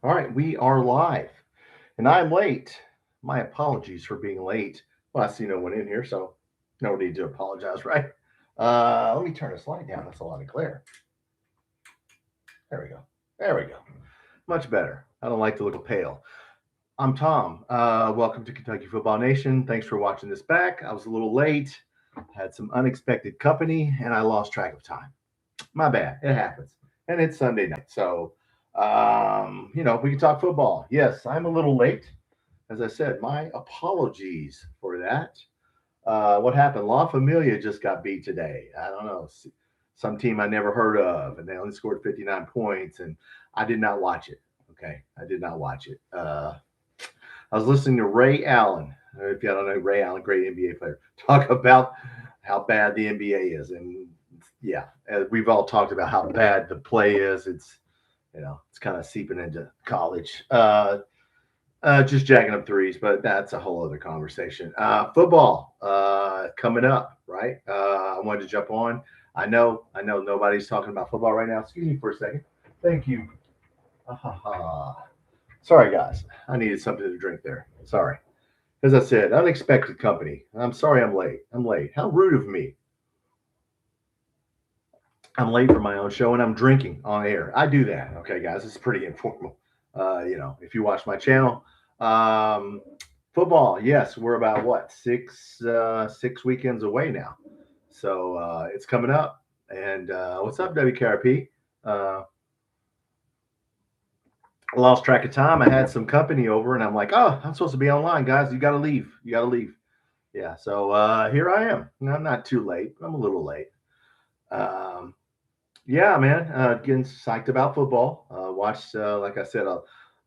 All right, we are live, and I'm late. My apologies for being late. Well, I see no one in here, so no need to apologize, right? Let me turn this light down. That's a lot of glare. There we go. There we go. Much better. I don't like to look pale. I'm Tom. Welcome to Kentucky Football Nation. Thanks for watching this back. I was a little late, had some unexpected company, and I lost track of time. My bad. It happens. And it's Sunday night. So, we can talk football. Yes, I'm a little late. As I said, my apologies for that. What happened? La Familia just got beat today. I don't know. Some team I never heard of, and they only scored 59 points, and I did not watch it. Okay. I did not watch it. I was listening to Ray Allen. If you don't know Ray Allen, great NBA player, talk about how bad the NBA is. And yeah, we've all talked about how bad the play is. It's kind of seeping into college. Just jacking up threes, but that's a whole other conversation. Football coming up, right? I wanted to jump on. I know nobody's talking about football right now. Excuse me for a second. Thank you. Sorry, guys. I needed something to drink there. Sorry. As I said, unexpected company. I'm sorry I'm late. I'm late. How rude of me. I'm late for my own show and I'm drinking on air. I do that. Okay, guys. It's pretty informal. If you watch my channel, um, football. Yes, we're about what 6 weekends away now. So it's coming up. And what's up, WKRP? Uh, I lost track of time. I had some company over, and I'm like, oh, I'm supposed to be online, guys. You got to leave. You got to leave. Yeah. So here I am. I'm not too late. I'm a little late. Um, Yeah, man. Getting psyched about football. Watched, like I said, I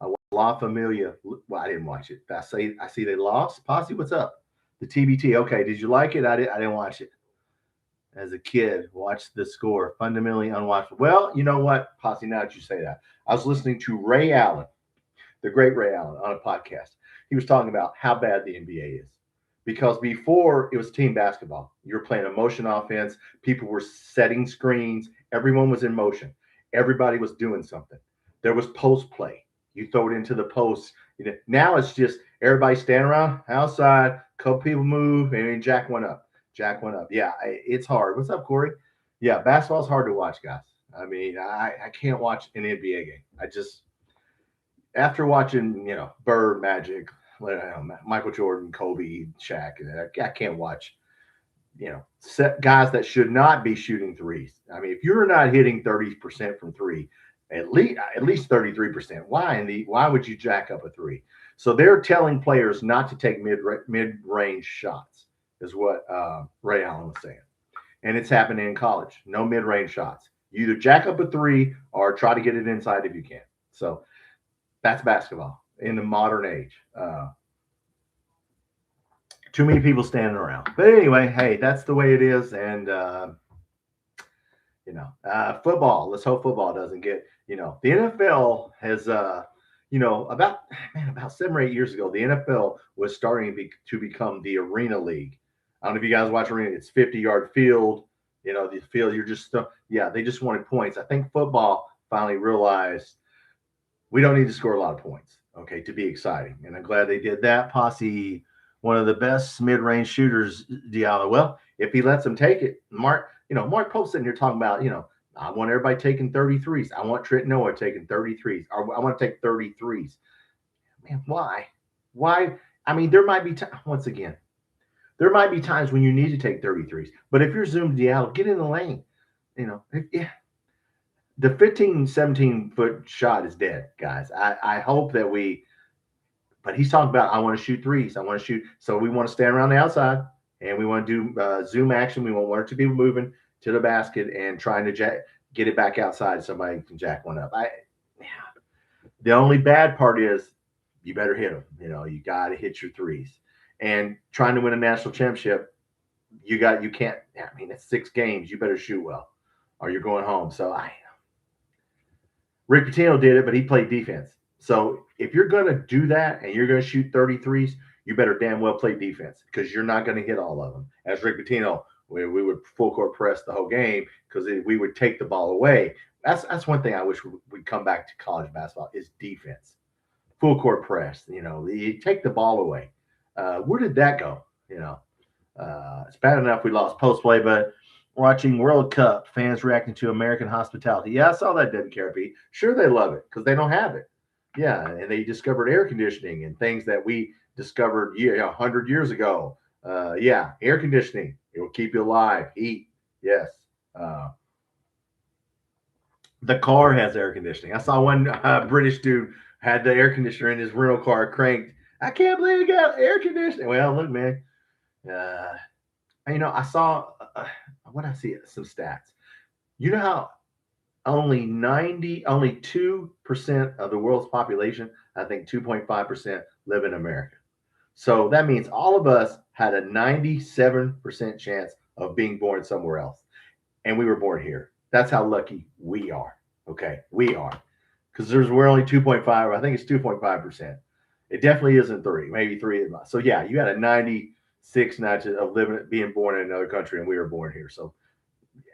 watched La Familia. Well, I didn't watch it. I see they lost. Posse, what's up? The TBT. Okay, did you like it? I didn't watch it as a kid. Watched the score. Fundamentally unwatchable. Well, you know what, Posse? Now that you say that, I was listening to Ray Allen, the great Ray Allen, on a podcast. He was talking about how bad the NBA is. Because before it was team basketball, you were playing a motion offense. People were setting screens. Everyone was in motion. Everybody was doing something. There was post play. You throw it into the post. Now it's just everybody stand around outside. Couple people move and Jack went up. Jack went up. Yeah, it's hard. What's up, Corey? Yeah, basketball's hard to watch, guys. I mean, I can't watch an NBA game. I just after watching, Bird, Magic, Michael Jordan, Kobe, Shaq, I can't watch, set guys that should not be shooting threes. I mean, if you're not hitting 30% from three, at least 33%, why would you jack up a three? So they're telling players not to take mid range shots, is what Ray Allen was saying, and it's happening in college. No mid range shots. You either jack up a three or try to get it inside if you can. So that's basketball in the modern age. Too many people standing around. But anyway, hey, that's the way it is. And football. Let's hope football doesn't get. The NFL has. About 7 or 8 years ago, the NFL was starting to become the arena league. I don't know if you guys watch arena. It's 50-yard field. The field. You're just. Yeah, they just wanted points. I think football finally realized we don't need to score a lot of points, okay, to be exciting. And I'm glad they did that. Posse, one of the best mid-range shooters, Diallo. Well, if he lets him take it, Mark Pope's sitting here talking about, I want everybody taking 33s. I want Trent Noah taking 33s. Or I want to take 33s. Man, why? Why? I mean, there might be once again, there might be times when you need to take 33s. But if you're zoomed Diallo, get in the lane. The 15, 17-foot shot is dead, guys. I hope that but he's talking about, I want to shoot threes. I want to shoot. So we want to stand around the outside and we want to do zoom action. We want one or two people moving to the basket and trying to get it back outside. Somebody can jack one up. The only bad part is you better hit them. You got to hit your threes. And trying to win a national championship, you can't. I mean, it's 6 games. You better shoot well, or you're going home. So Rick Pitino did it, but he played defense. So if you're going to do that and you're going to shoot 33s, you better damn well play defense because you're not going to hit all of them. As Rick Pitino, we would full court press the whole game because we would take the ball away. That's one thing I wish we'd come back to college basketball is defense, full court press. You take the ball away. Where did that go? It's bad enough we lost post play, but watching World Cup, fans reacting to American hospitality. Yeah, I saw that WKRP. Sure, they love it because they don't have it. Yeah, and they discovered air conditioning and things that we discovered 100 years ago. Yeah, air conditioning. It will keep you alive. Heat. Yes. Uh, the car has air conditioning. I saw one British dude had the air conditioner in his rental car cranked. I can't believe it got air conditioning. Well, look, man. Uh, I saw what I see some stats. You know how only 2% of the world's population, I think 2.5%, live in America. So that means all of us had a 97% chance of being born somewhere else, and we were born here. That's how lucky we are. Okay, we are, because we're only 2.5. I think it's 2.5%. It definitely isn't three, maybe three. So yeah, you had a 96 nights of being born in another country, and we were born here. So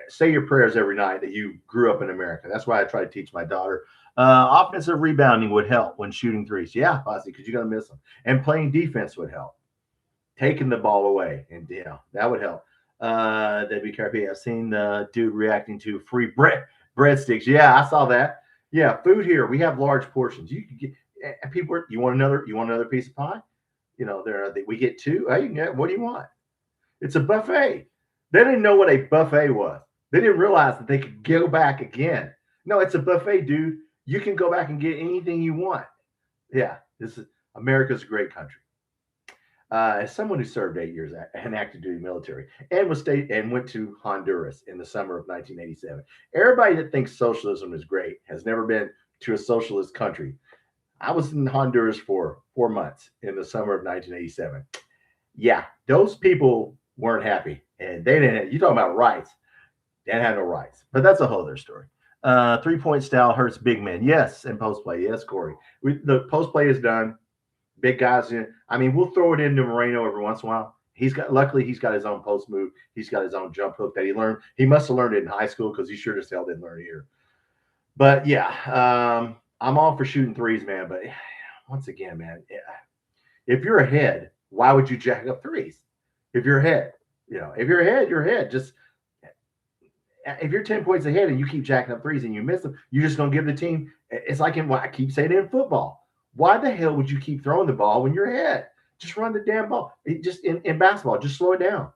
say your prayers every night that you grew up in America. That's why I try to teach my daughter. Offensive rebounding would help when shooting threes. Yeah, Ozzy, because you're going to miss them. And playing defense would help. Taking the ball away, and that would help. WKRP, I've seen the dude reacting to free breadsticks. Yeah, I saw that. Yeah, food here. We have large portions. You can get people. You want another piece of pie? We get two. Hey, what do you want? It's a buffet. They didn't know what a buffet was. They didn't realize that they could go back again. No, it's a buffet, dude. You can go back and get anything you want. Yeah, this is America's a great country. As someone who served 8 years in active duty military and went to Honduras in the summer of 1987, everybody that thinks socialism is great has never been to a socialist country. I was in Honduras for 4 months in the summer of 1987. Yeah, those people weren't happy, and they didn't. You talking about rights? They didn't have no rights, but that's a whole other story. 3-point style hurts big men. Yes, and post play. Yes, Corey. The post play is done. Big guys in. I mean, we'll throw it into Moreno every once in a while. Luckily he's got his own post move. He's got his own jump hook that he learned. He must have learned it in high school because he sure as hell didn't learn it here. But yeah, I'm all for shooting threes, man. But once again, man, if you're ahead, why would you jack up threes? If you're ahead, if you're ahead, you're ahead. Just if you're 10 points ahead and you keep jacking up threes and you miss them, you're just gonna give the team. It's like I keep saying it in football. Why the hell would you keep throwing the ball when you're ahead? Just run the damn ball. Just in basketball, just slow it down.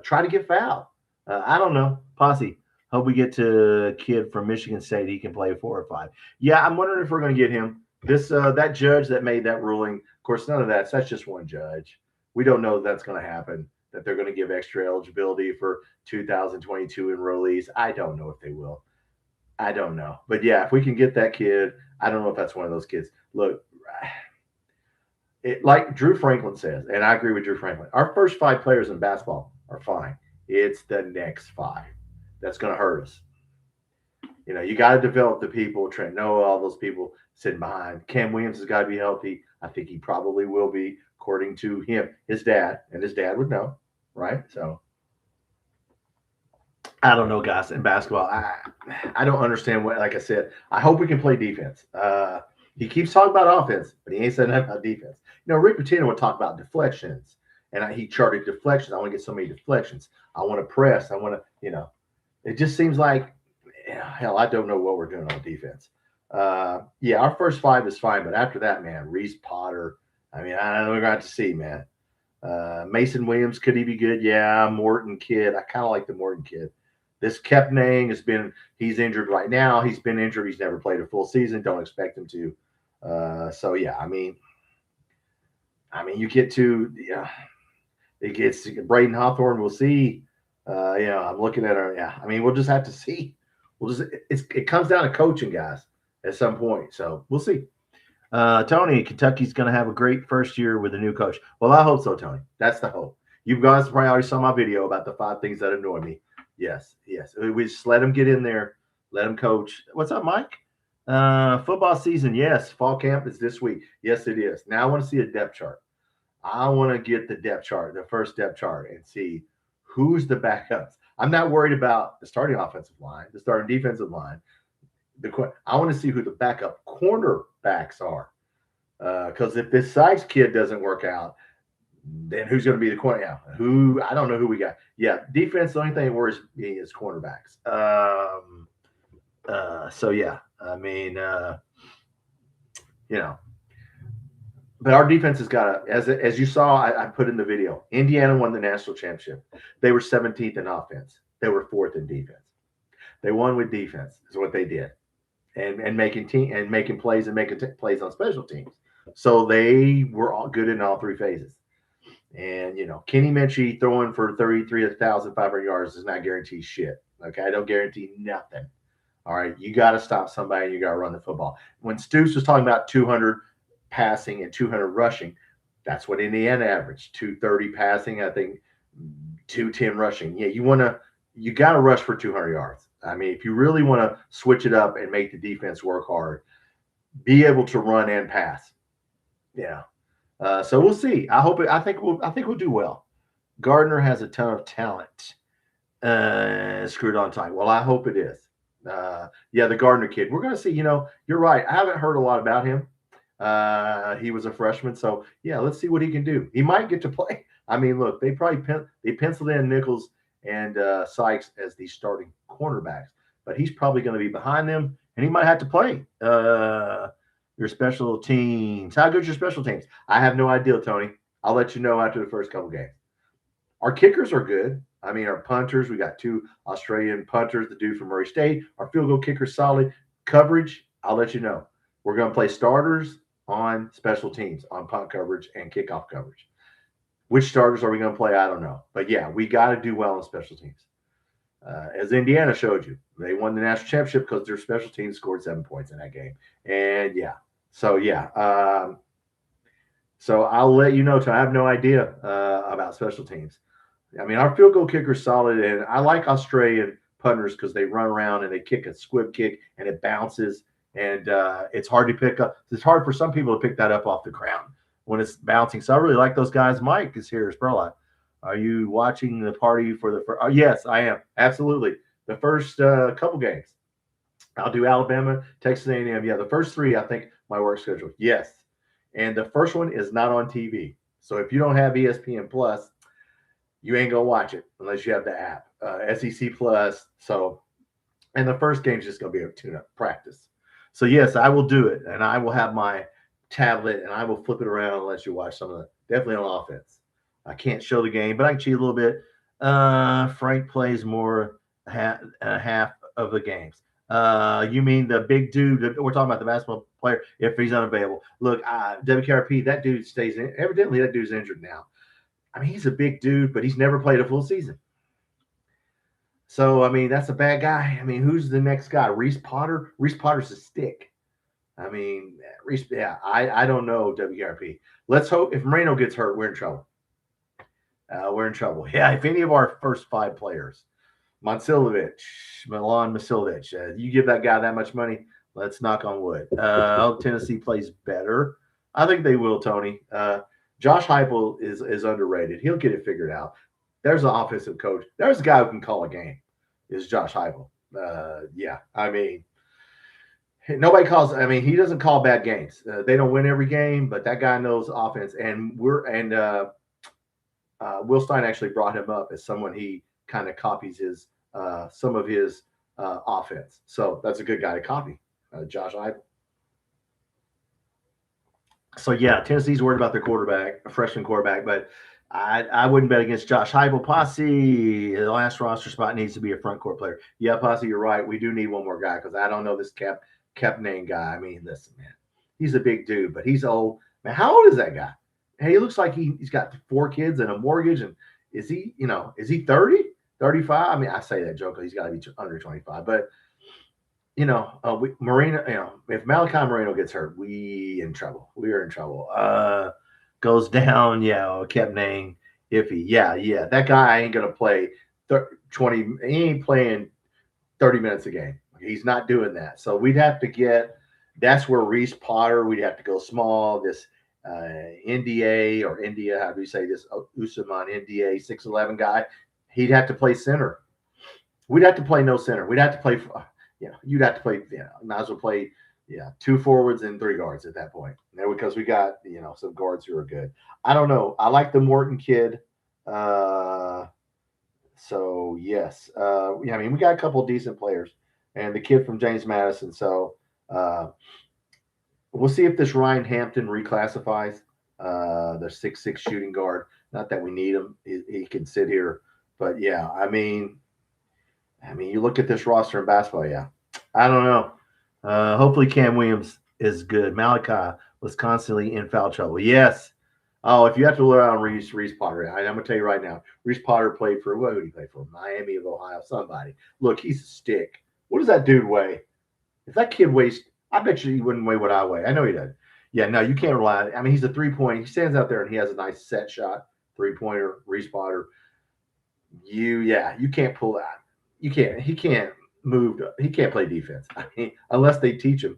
Try to get fouled. I don't know. Posse. Hope we get to a kid from Michigan State. He can play 4 or 5. Yeah, I'm wondering if we're going to get him. That judge that made that ruling. Of course, none of that's just one judge. We don't know that's going to happen. That they're going to give extra eligibility for 2022 enrollees. I don't know if they will. I don't know. But yeah, if we can get that kid, I don't know if that's one of those kids. Look, like Drew Franklin says, and I agree with Drew Franklin, our first 5 players in basketball are fine. It's the next 5 that's going to hurt us. You got to develop the people. Trent Noah, all those people sitting behind. Cam Williams has got to be healthy. I think he probably will be, according to him, his dad, and his dad would know, right? So I don't know, guys, in basketball. I don't understand what, like I said, I hope we can play defense. He keeps talking about offense, but he ain't saying nothing about defense. Rick Pitino would talk about deflections, and he charted deflections. I want to get so many deflections. I want to press. I want to, it just seems like, hell, I don't know what we're doing on defense. Yeah, our first 5 is fine, but after that, man, Reese Potter. I mean, I don't know what to see, man. Mason Williams, could he be good? Yeah, Morton kid. I kind of like the Morton kid. This Kepnang he's injured right now. He's been injured. He's never played a full season. Don't expect him to. So yeah, I mean, you get to, it gets Braden Hawthorne. We'll see. I'm looking at her. Yeah, I mean, we'll just have to see. It comes down to coaching, guys, at some point. So we'll see. Tony, Kentucky's going to have a great first year with a new coach. Well, I hope so, Tony. That's the hope. You guys probably already saw my video about the 5 things that annoy me. Yes. We just let him get in there, let him coach. What's up, Mike? Football season, yes. Fall camp is this week. Yes, it is. Now I want to see a depth chart. I want to get the depth chart, the first depth chart, and see who's the backups. I'm not worried about the starting offensive line, the starting defensive line. I want to see who the backup cornerbacks are. Because if this Sykes kid doesn't work out, then who's going to be the corner? Yeah, I don't know who we got. Yeah, defense. The only thing that worries me is cornerbacks. So yeah, I mean, you know, but our defense has got as you saw, I put in the video. Indiana won the national championship. They were 17th in offense. They were 4th in defense. They won with defense. Is what they did, and making plays and making plays on special teams. So they were all good in all three phases. And Kenny Minchie throwing for 33,500 yards does not guarantee shit. Okay, I don't guarantee nothing. All right, you got to stop somebody. And you got to run the football. When Stoops was talking about 200 passing and 200 rushing, that's what Indiana averaged. 230 passing, I think 210 rushing. Yeah, you got to rush for 200 yards. I mean, if you really want to switch it up and make the defense work hard, be able to run and pass. Yeah. So we'll see. I think we'll do well. Gardner has a ton of talent. Screwed on tight. Well, I hope it is. Yeah, the Gardner kid. We're going to see. You're right. I haven't heard a lot about him. He was a freshman, so yeah, let's see what he can do. He might get to play. I mean, look, they penciled in Nichols and Sykes as the starting cornerbacks, but he's probably going to be behind them, and he might have to play. Your special teams. How good's your special teams? I have no idea, Tony. I'll let you know after the first couple games. Our kickers are good. I mean, our punters, we got 2 Australian punters, the dude from Murray State. Our field goal kicker's solid. Coverage, I'll let you know. We're going to play starters on special teams, on punt coverage and kickoff coverage. Which starters are we going to play? I don't know. But, yeah, we got to do well in special teams. As Indiana showed you, they won the national championship because their special teams scored 7 points in that game. And, yeah. So, yeah. So I'll let you know. I have no idea about special teams. I mean, our field goal kicker is solid, and I like Australian punters because they run around and they kick a squib kick, and it bounces, and it's hard to pick up. It's hard for some people to pick that up off the ground when it's bouncing. So I really like those guys. Mike is here as Perla. Are you watching the party for the first? Oh, yes, I am. Absolutely. The first couple games. I'll do Alabama, Texas A&M. Yeah, the first 3, I think, my work schedule. Yes. And the first one is not on TV. So if you don't have ESPN Plus, you ain't going to watch it unless you have the app. SEC Plus. So, and the first game is just going to be a tune-up practice. So, yes, I will do it. And I will have my tablet and I will flip it around and let you watch some of the, definitely on offense. I can't show the game, but I can cheat a little bit. Frank plays more half of the games. You mean the big dude? We're talking about the basketball player if he's unavailable. Look, WKRP, that dude stays in. Evidently, that dude's injured now. I mean, he's a big dude, but he's never played a full season. So, I mean, that's a bad guy. I mean, who's the next guy? Reese Potter? Reese Potter's a stick. I mean, Reese, yeah, I don't know, WKRP. Let's hope if Moreno gets hurt, we're in trouble. We're in trouble. Yeah, if any of our first 5 players, Milan Masilovic, you give that guy that much money, let's knock on wood. Tennessee plays better. I think they will, Tony. Josh Heupel is underrated. He'll get it figured out. There's an offensive coach. There's a guy who can call a game. Is Josh Heupel. Yeah, I mean, nobody calls. I mean, he doesn't call bad games. They don't win every game, but that guy knows offense. And Will Stein actually brought him up as someone he kind of copies his some of his offense. So that's a good guy to copy, Josh Heupel. So, yeah, Tennessee's worried about their quarterback, a freshman quarterback, but I wouldn't bet against Josh Heupel. Posse, the last roster spot needs to be a front court player. Yeah, Posse, you're right. We do need one more guy because I don't know this Cap name guy. I mean, listen, man, he's a big dude, but he's old. Man, how old is that guy? Hey, he looks like he's got 4 kids and a mortgage. And is he 30, 35? I mean, I say that joke because he's got to be under 25. But, Moreno, if Malachi Moreno gets hurt, we are in trouble. Goes down, kept name iffy. Yeah. That guy ain't going to play 20. He ain't playing 30 minutes a game. He's not doing that. So we'd have to that's where Reese Potter, we'd have to go small. This NDA or India, how do you say this? Usman NDA 6'11" guy. He'd have to play center. We'd have to play no center. We'd have to play, you'd have to play, might as well play, 2 forwards and 3 guards at that point. Because we got, some guards who are good. I don't know. I like the Morton kid. So yes, I mean, we got a couple of decent players, and the kid from James Madison. So uh, we'll see if this Ryan Hampton reclassifies. The 6'6" shooting guard. Not that we need him; he can sit here. But yeah, I mean, you look at this roster in basketball. Yeah, I don't know. Hopefully, Cam Williams is good. Malachi was constantly in foul trouble. Yes. Oh, if you have to rely on Reese Potter, I'm going to tell you right now. Reese Potter played for, what did he play for? Miami of Ohio, somebody. Look, he's a stick. What does that dude weigh? If that kid weighs, I bet you he wouldn't weigh what I weigh. I know he does. Yeah, no, you can't rely on. I mean, he's a 3-point. He stands out there and he has a nice set shot, 3-pointer, Reese Potter. You can't pull that. You can't. He can't move. He can't play defense. I mean, unless they teach him.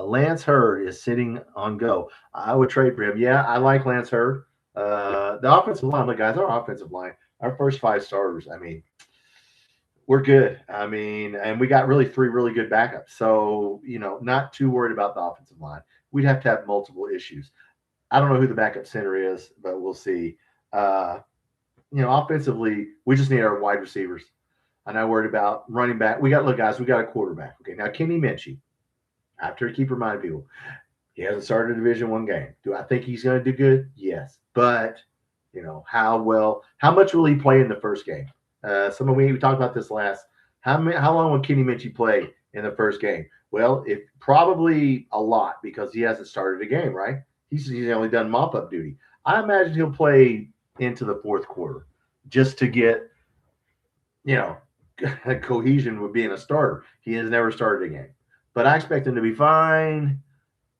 Lance Hurd is sitting on go. I would trade for him. Yeah, I like Lance Hurd. The offensive line, look, guys, our offensive line, our first 5 starters. I mean, we're good. I mean, and we got really 3 really good backups. So, not too worried about the offensive line. We'd have to have multiple issues. I don't know who the backup center is, but we'll see. Offensively, we just need our wide receivers. I'm not worried about running back. We got a quarterback. Okay, now Kenny Minchie. I have to keep reminding people, he hasn't started a Division I game. Do I think he's going to do good? Yes, but how much will he play in the first game? We talked about this last. How long will Kenny Minchie play in the first game? Well, it probably a lot because he hasn't started a game, right? He's only done mop-up duty. I imagine he'll play into the fourth quarter just to get, cohesion with being a starter. He has never started a game. But I expect him to be fine.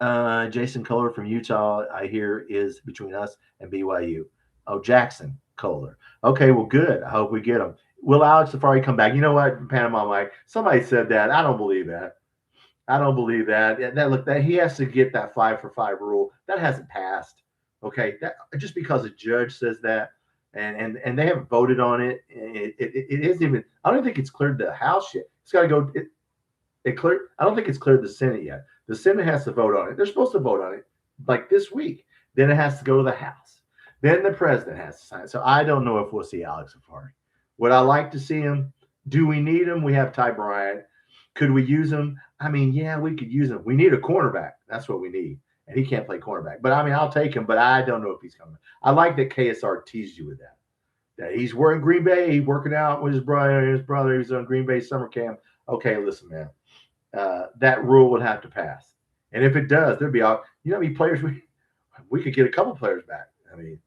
Jason Kohler from Utah, I hear, is between us and BYU. Oh, Jackson Kohler. Okay, well, good. I hope we get him. Will Alex Safari come back? You know what, Panama Mike? Somebody said that. I don't believe that. That he has to get that 5-for-5 rule. That hasn't passed. Okay, that just because a judge says that, and they haven't voted on it. It isn't even. I don't think it's cleared the House yet. It's got to go. I don't think it's cleared the Senate yet. The Senate has to vote on it. They're supposed to vote on it like this week. Then it has to go to the House. Then the president has to sign it. So I don't know if we'll see Alex Safari. Would I like to see him? Do we need him? We have Ty Bryant. Could we use him? I mean, yeah, we could use him. We need a cornerback. That's what we need. And he can't play cornerback. But I mean, I'll take him, but I don't know if he's coming. I like that KSR teased you with that. That he's wearing Green Bay, he's working out with his brother. He's on Green Bay summer camp. Okay, listen, man. That rule would have to pass. And if it does, there'd be how many players we could get a couple players back. I mean,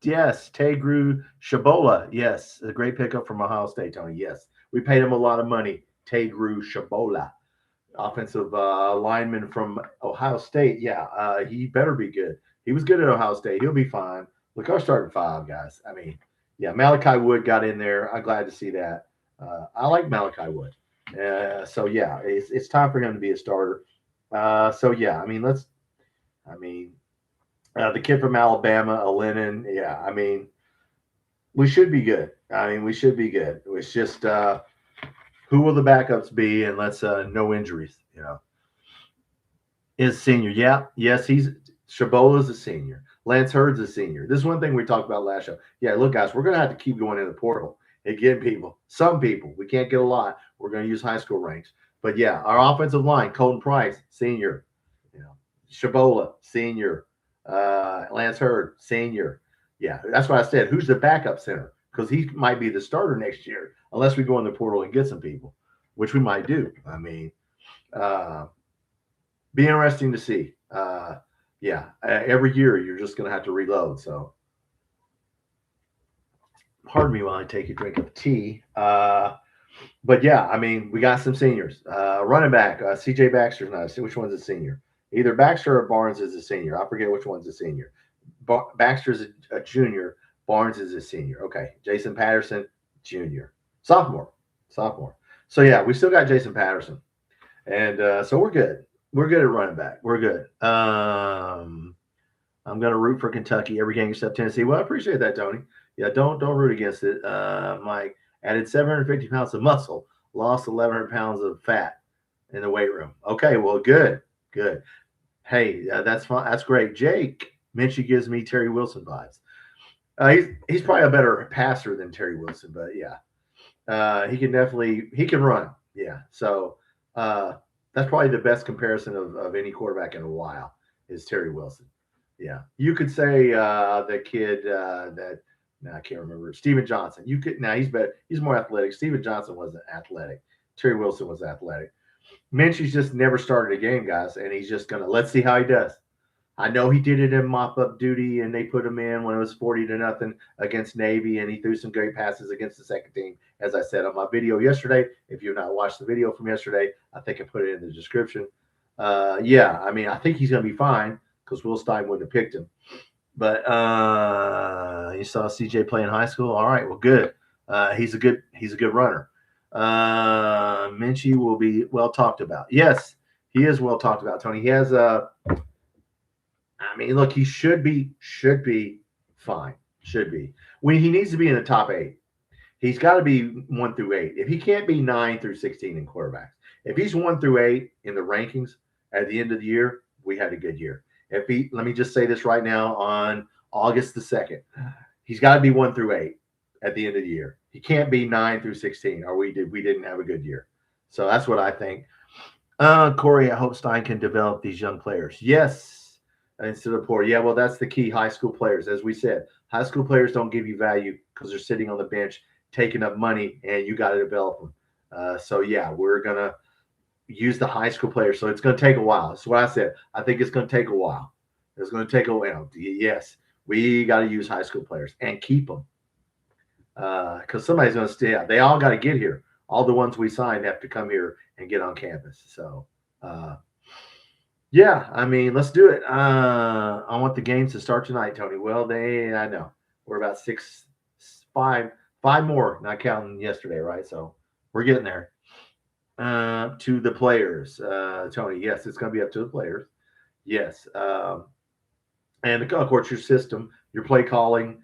yes, Tegru Shabola. Yes, a great pickup from Ohio State, Tony. Yes, we paid him a lot of money. Tegru Shabola, offensive lineman from Ohio State. Yeah, he better be good. He was good at Ohio State. He'll be fine. Look, our starting 5 guys. I mean, yeah, Malachi Wood got in there. I'm glad to see that. I like Malachi Wood. So yeah, it's time for him to be a starter. So yeah, I mean, the kid from Alabama, Lennon. Yeah, I mean, we should be good. It's just who will the backups be, and let's no injuries. Is senior? Yeah, yes, Shabola's a senior. Lance Hurd's a senior. This is one thing we talked about last show. Yeah, look, guys, we're gonna have to keep going in the portal. Again, some people, we can't get a lot. We're going to use high school ranks. But yeah, our offensive line, Colton Price, senior. Shabola, senior. Lance Hurd, senior. Yeah, that's why I said, who's the backup center? Because he might be the starter next year, unless we go in the portal and get some people, which we might do. I mean, be interesting to see. Every year you're just going to have to reload. So, pardon me while I take a drink of tea. But yeah, I mean, we got some seniors. Running back, CJ Baxter's not. Which one's a senior? Either Baxter or Barnes is a senior. I forget which one's a senior. Baxter's a junior. Barnes is a senior. Okay. Jason Patterson, junior. Sophomore. So yeah, we still got Jason Patterson. And so we're good. We're good at running back. We're good. I'm going to root for Kentucky every game except Tennessee. Well, I appreciate that, Tony. Yeah, don't root against it. Mike added 750 pounds of muscle, lost 1,100 pounds of fat in the weight room. Okay, well, good, good. Hey, that's fine. That's great. Jake Minchie gives me Terry Wilson vibes. He's probably a better passer than Terry Wilson, but yeah, he can run. Yeah, so uh, that's probably the best comparison of any quarterback in a while is Terry Wilson. Yeah, you could say the kid that no, I can't remember Steven Johnson. You could now he's better. He's more athletic. Steven Johnson wasn't athletic. Terry Wilson was athletic. Minchie's just never started a game, guys, and he's just gonna let's see how he does. I know he did it in mop up duty, and they put him in when it was 40-0 against Navy, and he threw some great passes against the second team. As I said on my video yesterday, if you've not watched the video from yesterday, I think I put it in the description. Yeah, I mean, I think he's going to be fine because Will Stein wouldn't have picked him. But you saw CJ play in high school. All right, well, good. He's a good runner. Minchie will be well talked about. Yes, he is well talked about. Tony. He has a. I mean, look, he should be fine. Should be. When he needs to be in the top 8. He's got to be 1 through 8. If he can't be 9 through 16 in quarterbacks, if he's 1 through 8 in the rankings at the end of the year, we had a good year. Let me just say this right now on August the 2nd, he's got to be 1 through 8 at the end of the year. He can't be 9 through 16, or we didn't have a good year. So that's what I think. Corey, I hope Stein can develop these young players. Yes, instead of poor. Yeah, well, that's the key. High school players, as we said, high school players don't give you value because they're sitting on the bench taking up money, and you got to develop them. So yeah, we're gonna use the high school players. So it's going to take a while. That's what I said. I think it's going to take a while. It's going to take a while. Yes, we got to use high school players and keep them because somebody's going to stay out. They all got to get here. All the ones we signed have to come here and get on campus. So, yeah, I mean, let's do it. I want the games to start tonight, Tony. Well, I know we're about five more, not counting yesterday, right? So we're getting there. To the players, Tony. Yes, it's going to be up to the players. Yes, and of course your system, your play calling,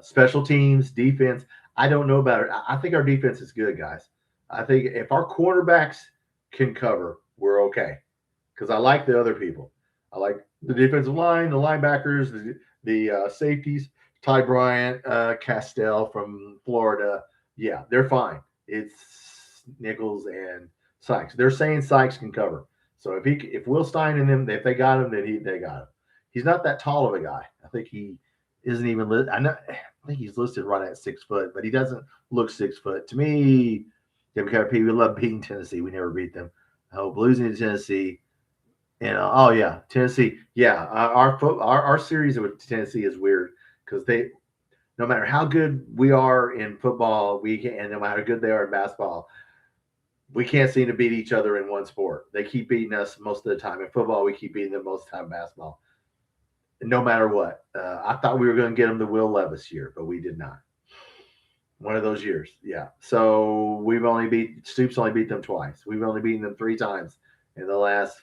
special teams, defense. I don't know about it. I think our defense is good, guys. I think if our quarterbacks can cover, we're okay. Because I like the other people. I like the defensive line, the linebackers, the safeties. Ty Bryant, Castell from Florida. Yeah, they're fine. It's Nichols and Sykes. They're saying Sykes can cover. So if Will Stein and them, if they got him, then they got him. He's not that tall of a guy. I think he isn't even. I think he's listed right at 6 foot, but he doesn't look 6 foot. To me, we love beating Tennessee. We never beat them. I hope losing to Tennessee. And oh yeah, Tennessee. Yeah, our series with Tennessee is weird because no matter how good we are in football, and no matter how good they are in basketball, we can't seem to beat each other in one sport. They keep beating us most of the time. In football, we keep beating them most of the time in basketball. No matter what. I thought we were going to get them the Will Levis year, but we did not. One of those years, yeah. So Stoops only beat them twice. We've only beaten them 3 times in the last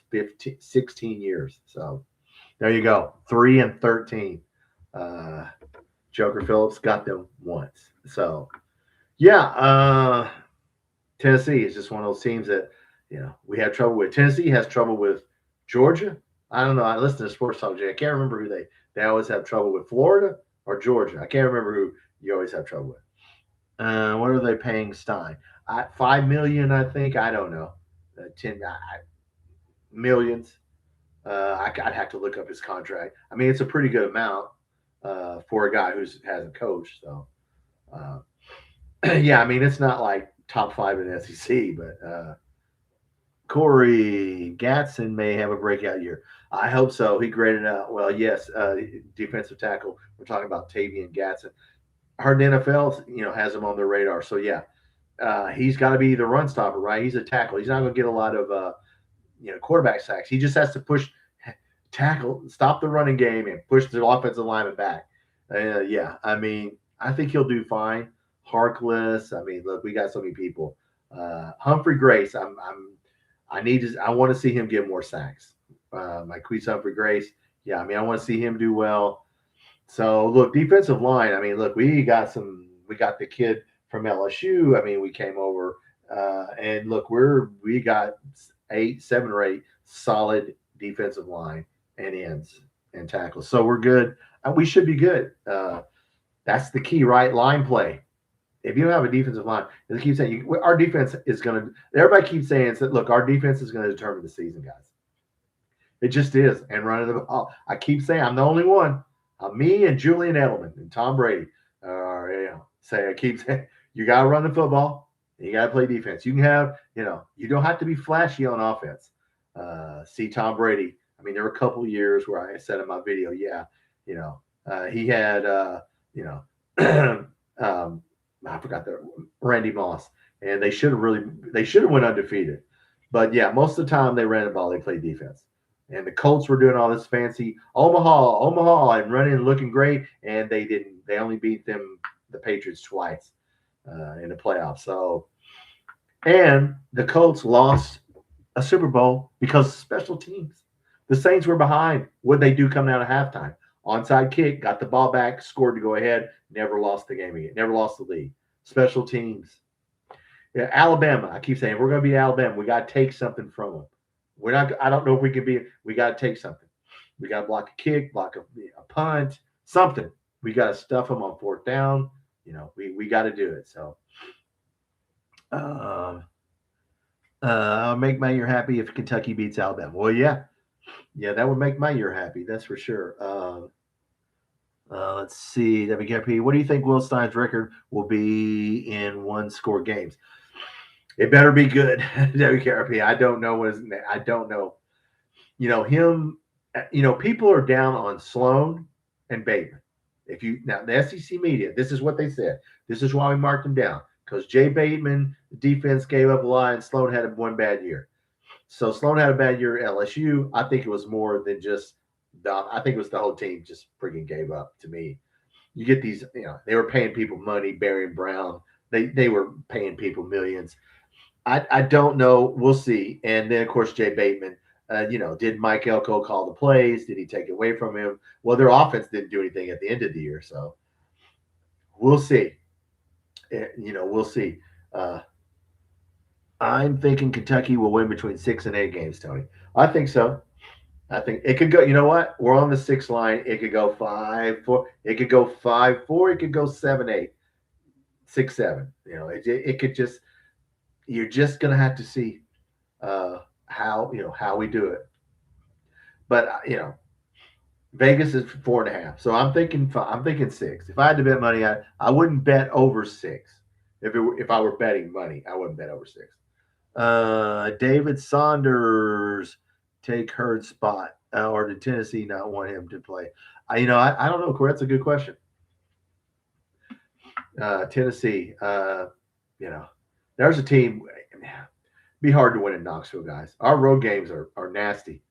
16 years. So there you go. 3-13. Joker Phillips got them once. So yeah, Tennessee is just one of those teams that we had trouble with. Tennessee has trouble with Georgia. I don't know. I listen to Sports Talk Jay. I can't remember who they always have trouble with. Florida or Georgia. I can't remember who you always have trouble with. What are they paying Stein? $5 million, I think. I don't know. 10 millions. I'd have to look up his contract. I mean, it's a pretty good amount for a guy who hasn't coached. So, yeah, I mean, it's not like top 5 in the SEC, but Corey Gatson may have a breakout year. I hope so. He graded out well. Yes, defensive tackle. We're talking about Tavian Gatson. Heard the NFL, has him on their radar. So yeah, he's got to be the run stopper, right? He's a tackle. He's not going to get a lot of quarterback sacks. He just has to tackle, stop the running game, and push the offensive lineman back. Yeah, I mean, I think he'll do fine. Harkless. I mean, look, we got so many people. Humphrey Grace. I want to see him get more sacks. My Queez Humphrey Grace. Yeah, I mean, I want to see him do well. So look, defensive line. I mean, look, we got the kid from LSU. I mean, we came over, and look, we got 7 or 8 solid defensive line and ends and tackles. So we're good. We should be good. That's the key, right? Line play. If you don't have a defensive line, they keep saying our defense is going to. Everybody keeps saying that. Look, our defense is going to determine the season, guys. It just is. And running the ball. I keep saying I'm the only one. Me and Julian Edelman and Tom Brady. I keep saying you got to run the football. And you got to play defense. You can have, you don't have to be flashy on offense. See Tom Brady. I mean, there were a couple of years where I said in my video, he had, I forgot the Randy Moss, and they should have went undefeated. But yeah, most of the time they ran the ball, they played defense. And the Colts were doing all this fancy Omaha, and running and looking great, and they didn't. They only beat the Patriots twice in the playoffs. So, and the Colts lost a Super Bowl because of special teams. The Saints were behind. What they do coming out of halftime? Onside kick, got the ball back, scored to go ahead. Never lost the game again. Never lost the league. Special teams. Yeah, Alabama. I keep saying we're going to beat Alabama. We got to take something from them. We're not. I don't know if we can be. We got to take something. We got to block a kick, block a punt, something. We got to stuff them on 4th down. We got to do it. So, I'll make my year happy if Kentucky beats Alabama. Well, yeah, that would make my year happy. That's for sure. Let's see, WKP. What do you think Will Stein's record will be in 1-score games? It better be good, WKRP. I don't know I don't know. Him. People are down on Sloan and Bateman. Now the SEC media, this is what they said. This is why we marked him down, because Jay Bateman, the defense gave up a lot, and Sloan had one bad year. So Sloan had a bad year at LSU. I think it was more than just. I think it was the whole team just freaking gave up. To me, you get these. They were paying people money. Barry and Brown. They were paying people millions. I don't know. We'll see. And then, of course, Jay Bateman, did Mike Elko call the plays? Did he take it away from him? Well, their offense didn't do anything at the end of the year. So we'll see. We'll see. I'm thinking Kentucky will win between 6 and 8 games, Tony. I think so. I think it could go. You know what? We're on the 6th line. It could go 5-4. It could go 5-4. It could go 7-8, 6-7. It could just. You're just gonna have to see how we do it. But Vegas is 4.5, so I'm thinking 6. If I had to bet money, I wouldn't bet over 6. If I were betting money, I wouldn't bet over 6. David Saunders take Hurd's spot, or did Tennessee not want him to play? I don't know, Corey. That's a good question. Tennessee, there's a team. Be hard to win in Knoxville, guys. Our road games are nasty.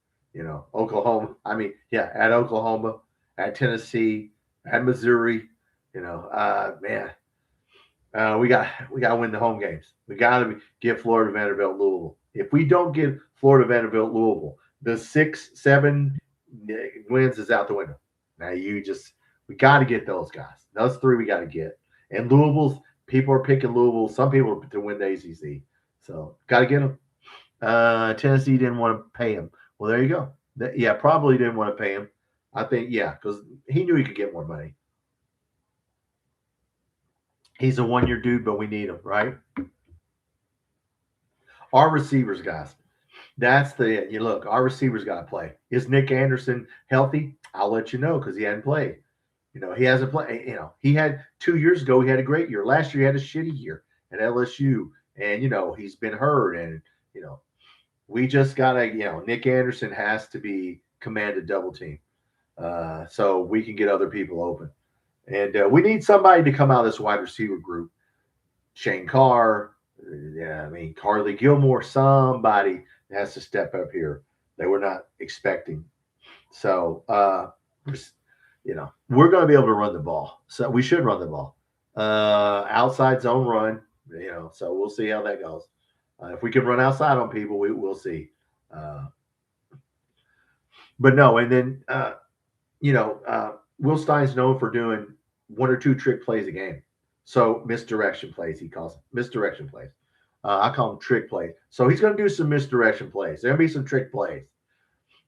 Oklahoma. At Oklahoma, at Tennessee, at Missouri. Man, we got to win the home games. We got to get Florida, Vanderbilt, Louisville. If we don't get Florida, Vanderbilt, Louisville, the 6-7 wins is out the window. Now we got to get those guys. Those 3 we got to get. And Louisville's. People are picking Louisville. Some people are to win the ACC. So, got to get them. Tennessee didn't want to pay him. Well, there you go. Probably didn't want to pay him. I think, because he knew he could get more money. He's a 1-year dude, but we need him, right? Our receivers, guys. That's look, our receivers got to play. Is Nick Anderson healthy? I'll let you know, because he hadn't played. He hasn't played. He had 2 years ago, he had a great year. Last year, he had a shitty year at LSU. And, he's been hurt. And, we just got to, Nick Anderson has to be commanded double team so we can get other people open. And we need somebody to come out of this wide receiver group. Shane Carr, Carly Gilmore, somebody has to step up here that we're not expecting. So, we're going to be able to run the ball. So we should run the ball. Outside zone run, so we'll see how that goes. If we can run outside on people, we'll see. But no, and then, Will Stein's known for doing one or two trick plays a game. So misdirection plays, he calls them misdirection plays. I call them trick plays. So he's going to do some misdirection plays. There'll be some trick plays.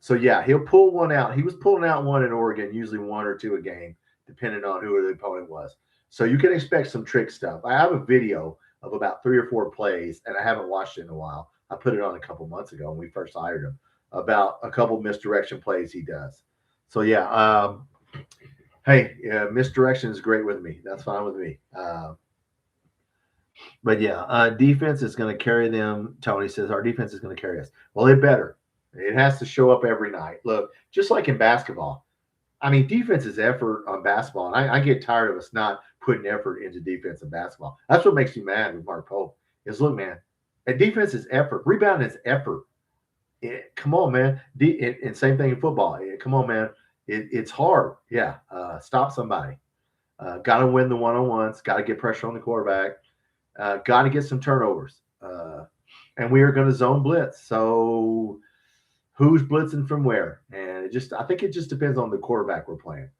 So yeah, he'll pull one out. He was pulling out one in Oregon, usually one or two a game, depending on who the opponent was. So you can expect some trick stuff. I have a video of about 3 or 4 plays, and I haven't watched it in a while. I put it on a couple months ago when we first hired him about a couple misdirection plays he does. So yeah, hey, misdirection is great with me. That's fine with me. But yeah, defense is going to carry them. Tony says our defense is going to carry us. Well, it better. It has to show up every night. Look, just like in basketball. I mean, defense is effort on basketball, and I get tired of us not putting effort into defense in basketball. That's what makes me mad with Mark Pope. Is look, man, a defense is effort. Rebound is effort. Come on, man. And same thing in football. Come on, man. It's hard. Yeah. Stop somebody. Got to win the one-on-ones. Got to get pressure on the quarterback. Got to get some turnovers. And we are going to zone blitz. So who's blitzing from where? And I think it just depends on the quarterback we're playing.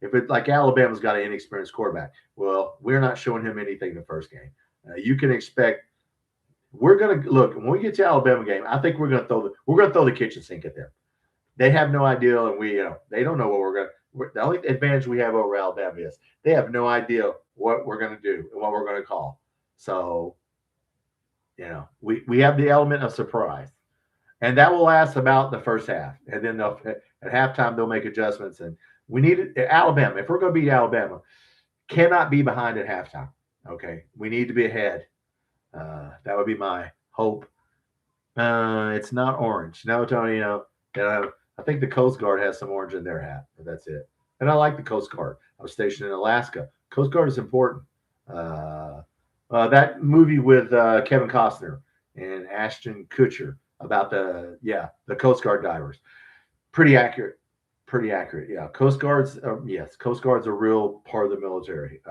If it's like Alabama's got an inexperienced quarterback, well, we're not showing him anything the first game. You can expect we're going to look when we get to Alabama game. I think we're going to throw the kitchen sink at them. They have no idea, and they don't know what we're going to. The only advantage we have over Alabama is they have no idea what we're going to do and what we're going to call. So, we have the element of surprise, and that will last about the first half, and then at halftime they'll make adjustments. And we need Alabama. If we're going to beat Alabama, cannot be behind at halftime. Okay, we need to be ahead. That would be my hope. It's not orange. No, Tony. I think the Coast Guard has some orange in their hat, but that's it. And I like the Coast Guard. I was stationed in Alaska. Coast Guard is important. That movie with Kevin Costner and Ashton Kutcher about the Coast Guard divers. Pretty accurate. Pretty accurate. Yeah. Coast Guards, yes, Coast Guard's a real part of the military.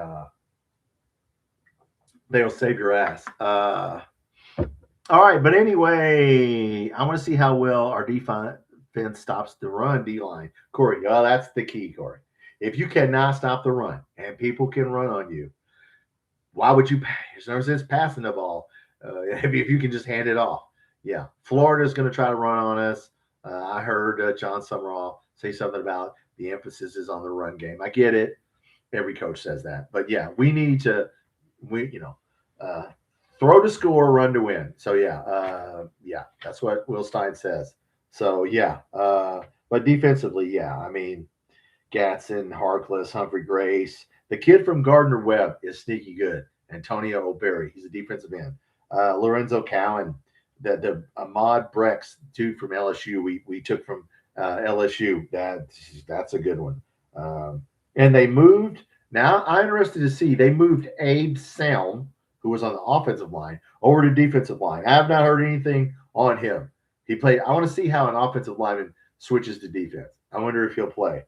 They'll save your ass. All right, but anyway, I want to see how well our defense stops the run D line. Corey, that's the key, Corey. If you cannot stop the run and people can run on you, why would you? There's no sense passing the ball if you can just hand it off. Yeah, Florida's going to try to run on us. I heard John Summerall say something about the emphasis is on the run game. I get it. Every coach says that, but yeah, we need to. Throw to score, run to win. So that's what Will Stein says. So but defensively, I mean, Gatson, Harkless, Humphrey Grace, the kid from Gardner Webb is sneaky good. Antonio O'Berry, he's a defensive end. Lorenzo Cowan, the Ahmad Brex dude from LSU, we took from LSU. That's a good one. And they moved. Now I'm interested to see they moved Abe Selm, who was on the offensive line, over to defensive line. I have not heard anything on him. He played. I want to see how an offensive lineman switches to defense. I wonder if he'll play.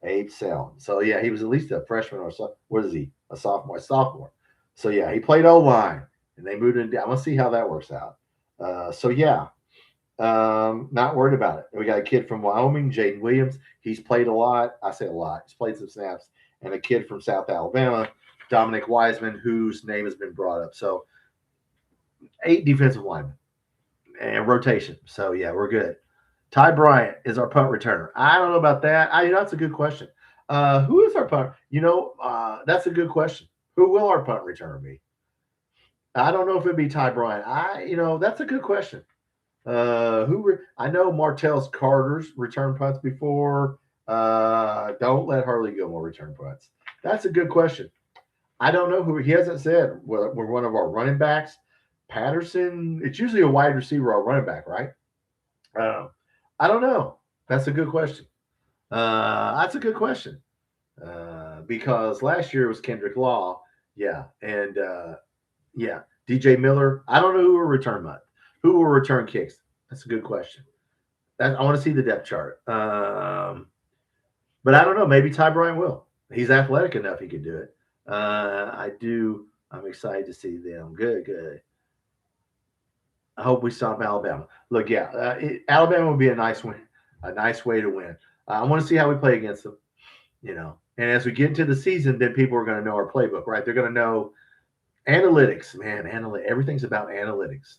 Abe Selm. So he was at least a freshman or so. What is he? A sophomore? Sophomore. So he played O line, and they moved in. I want to see how that works out. Not worried about it. We got a kid from Wyoming, Jaden Williams. He's played a lot. I say a lot. He's played some snaps. And a kid from South Alabama, Dominic Wiseman, whose name has been brought up. So 8 defensive linemen and rotation. So we're good. Ty Bryant is our punt returner. I don't know about that. That's a good question. Who is our punt? That's a good question. Who will our punt returner be? I don't know if it'd be Ty Bryant. That's a good question. I know Martellus Carter's returned punts before. Don't let Harley Gilmore return punts. That's a good question. I don't know who. He hasn't said. We're one of our running backs. Patterson. It's usually a wide receiver or running back, right? I don't know. That's a good question. Because last year it was Kendrick Law. Yeah. And DJ Miller. I don't know who will return punt. Who will return kicks? That's a good question. I want to see the depth chart. But I don't know. Maybe Ty Bryant will. He's athletic enough. He can do it. I'm excited to see them. Good. I hope we stop Alabama. Look, Alabama would be a nice win, a nice way to win. I want to see how we play against them. And as we get into the season, then people are going to know our playbook, right? They're going to know analytics, man. Everything's about analytics.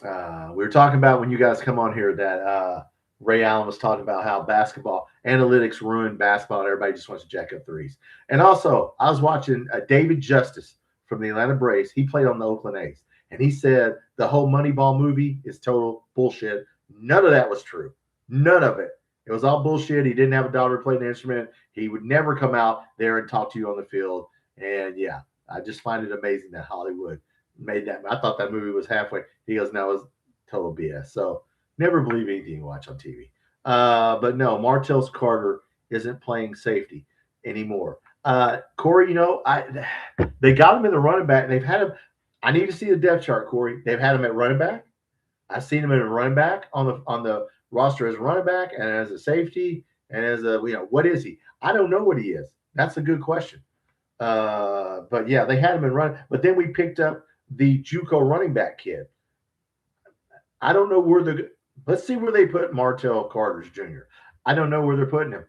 We were talking about when you guys come on here that Ray Allen was talking about how basketball analytics ruined basketball and everybody just wants to jack up threes. And also, I was watching David Justice from the Atlanta Braves. He played on the Oakland A's. And he said the whole Moneyball movie is total bullshit. None of that was true. None of it. It was all bullshit. He didn't have a daughter playing an instrument. He would never come out there and talk to you on the field. And yeah, I just find it amazing that Hollywood made that. I thought that movie was halfway. He goes, no, it was total BS. So never believe anything you watch on TV. But no, Martellus Carter isn't playing safety anymore. Corey, they got him in the running back. They've had him. I need to see the depth chart, Corey. They've had him at running back. I've seen him in a running back on the roster as a running back and as a safety and as a what is he? I don't know what he is. That's a good question. But yeah, they had him in running. But then we picked up the JUCO running back kid. I don't know where let's see where they put Martell Carter Jr. I don't know where they're putting him.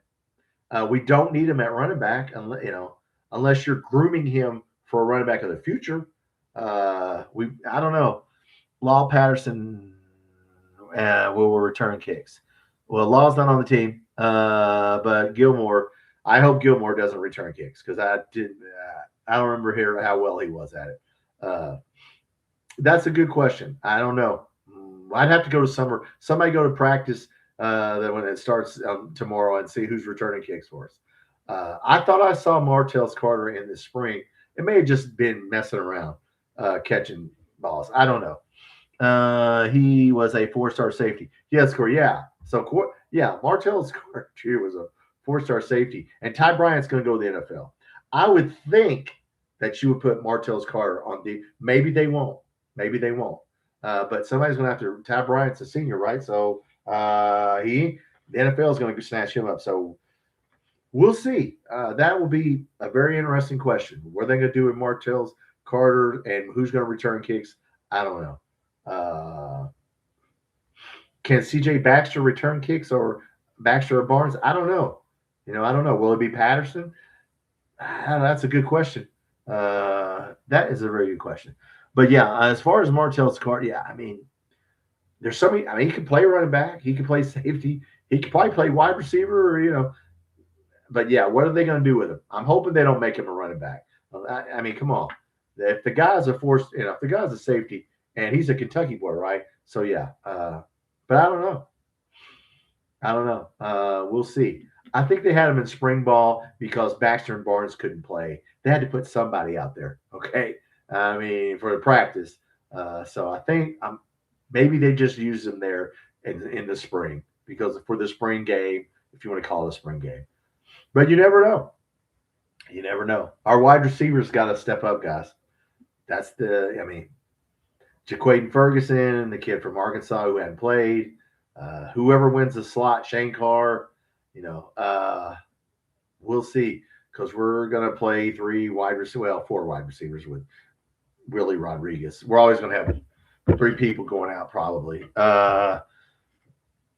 We don't need him at running back, unless you're grooming him for a running back of the future. I don't know. Law Patterson will return kicks. Well, Law's not on the team, but Gilmore. I hope Gilmore doesn't return kicks because I don't remember here how well he was at it. That's a good question. I don't know. I'd have to go to summer. Somebody go to practice that when it starts tomorrow and see who's returning kicks for us. I thought I saw Martellus Carter in the spring. It may have just been messing around, catching balls. I don't know. He was a 4-star safety. Yes, Corey. Yeah. So, yeah, Martellus Carter was a 4-star safety. And Ty Bryant's going to go to the NFL. I would think that you would put Martellus Carter on maybe they won't. Maybe they won't. But somebody's going to have to. Ty Bryant's a senior, right? So the NFL is going to snatch him up. So we'll see. That will be a very interesting question. What are they going to do with Martellus Carter and who's going to return kicks? I don't know. Can CJ Baxter return kicks or Baxter or Barnes? I don't know. I don't know. Will it be Patterson? That's a good question. That is a very good question. But yeah, as far as Martellus Carter, yeah, I mean, there's so many. I mean, he can play running back. He can play safety. He could probably play wide receiver, But yeah, what are they going to do with him? I'm hoping they don't make him a running back. I mean, come on. If the guy's if the guy's a safety and he's a Kentucky boy, right? So yeah, but I don't know. We'll see. I think they had him in spring ball because Baxter and Barnes couldn't play. They had to put somebody out there, okay? I mean, for the practice. So I think maybe they just used him there in the spring because for the spring game, if you want to call it a spring game. But you never know. You never know. Our wide receivers got to step up, guys. That's Jaquaden Ferguson, the kid from Arkansas who hadn't played. Whoever wins the slot, Shane Carr, we'll see because we're going to play 4 wide receivers with Willie Rodriguez. We're always going to have 3 people going out probably.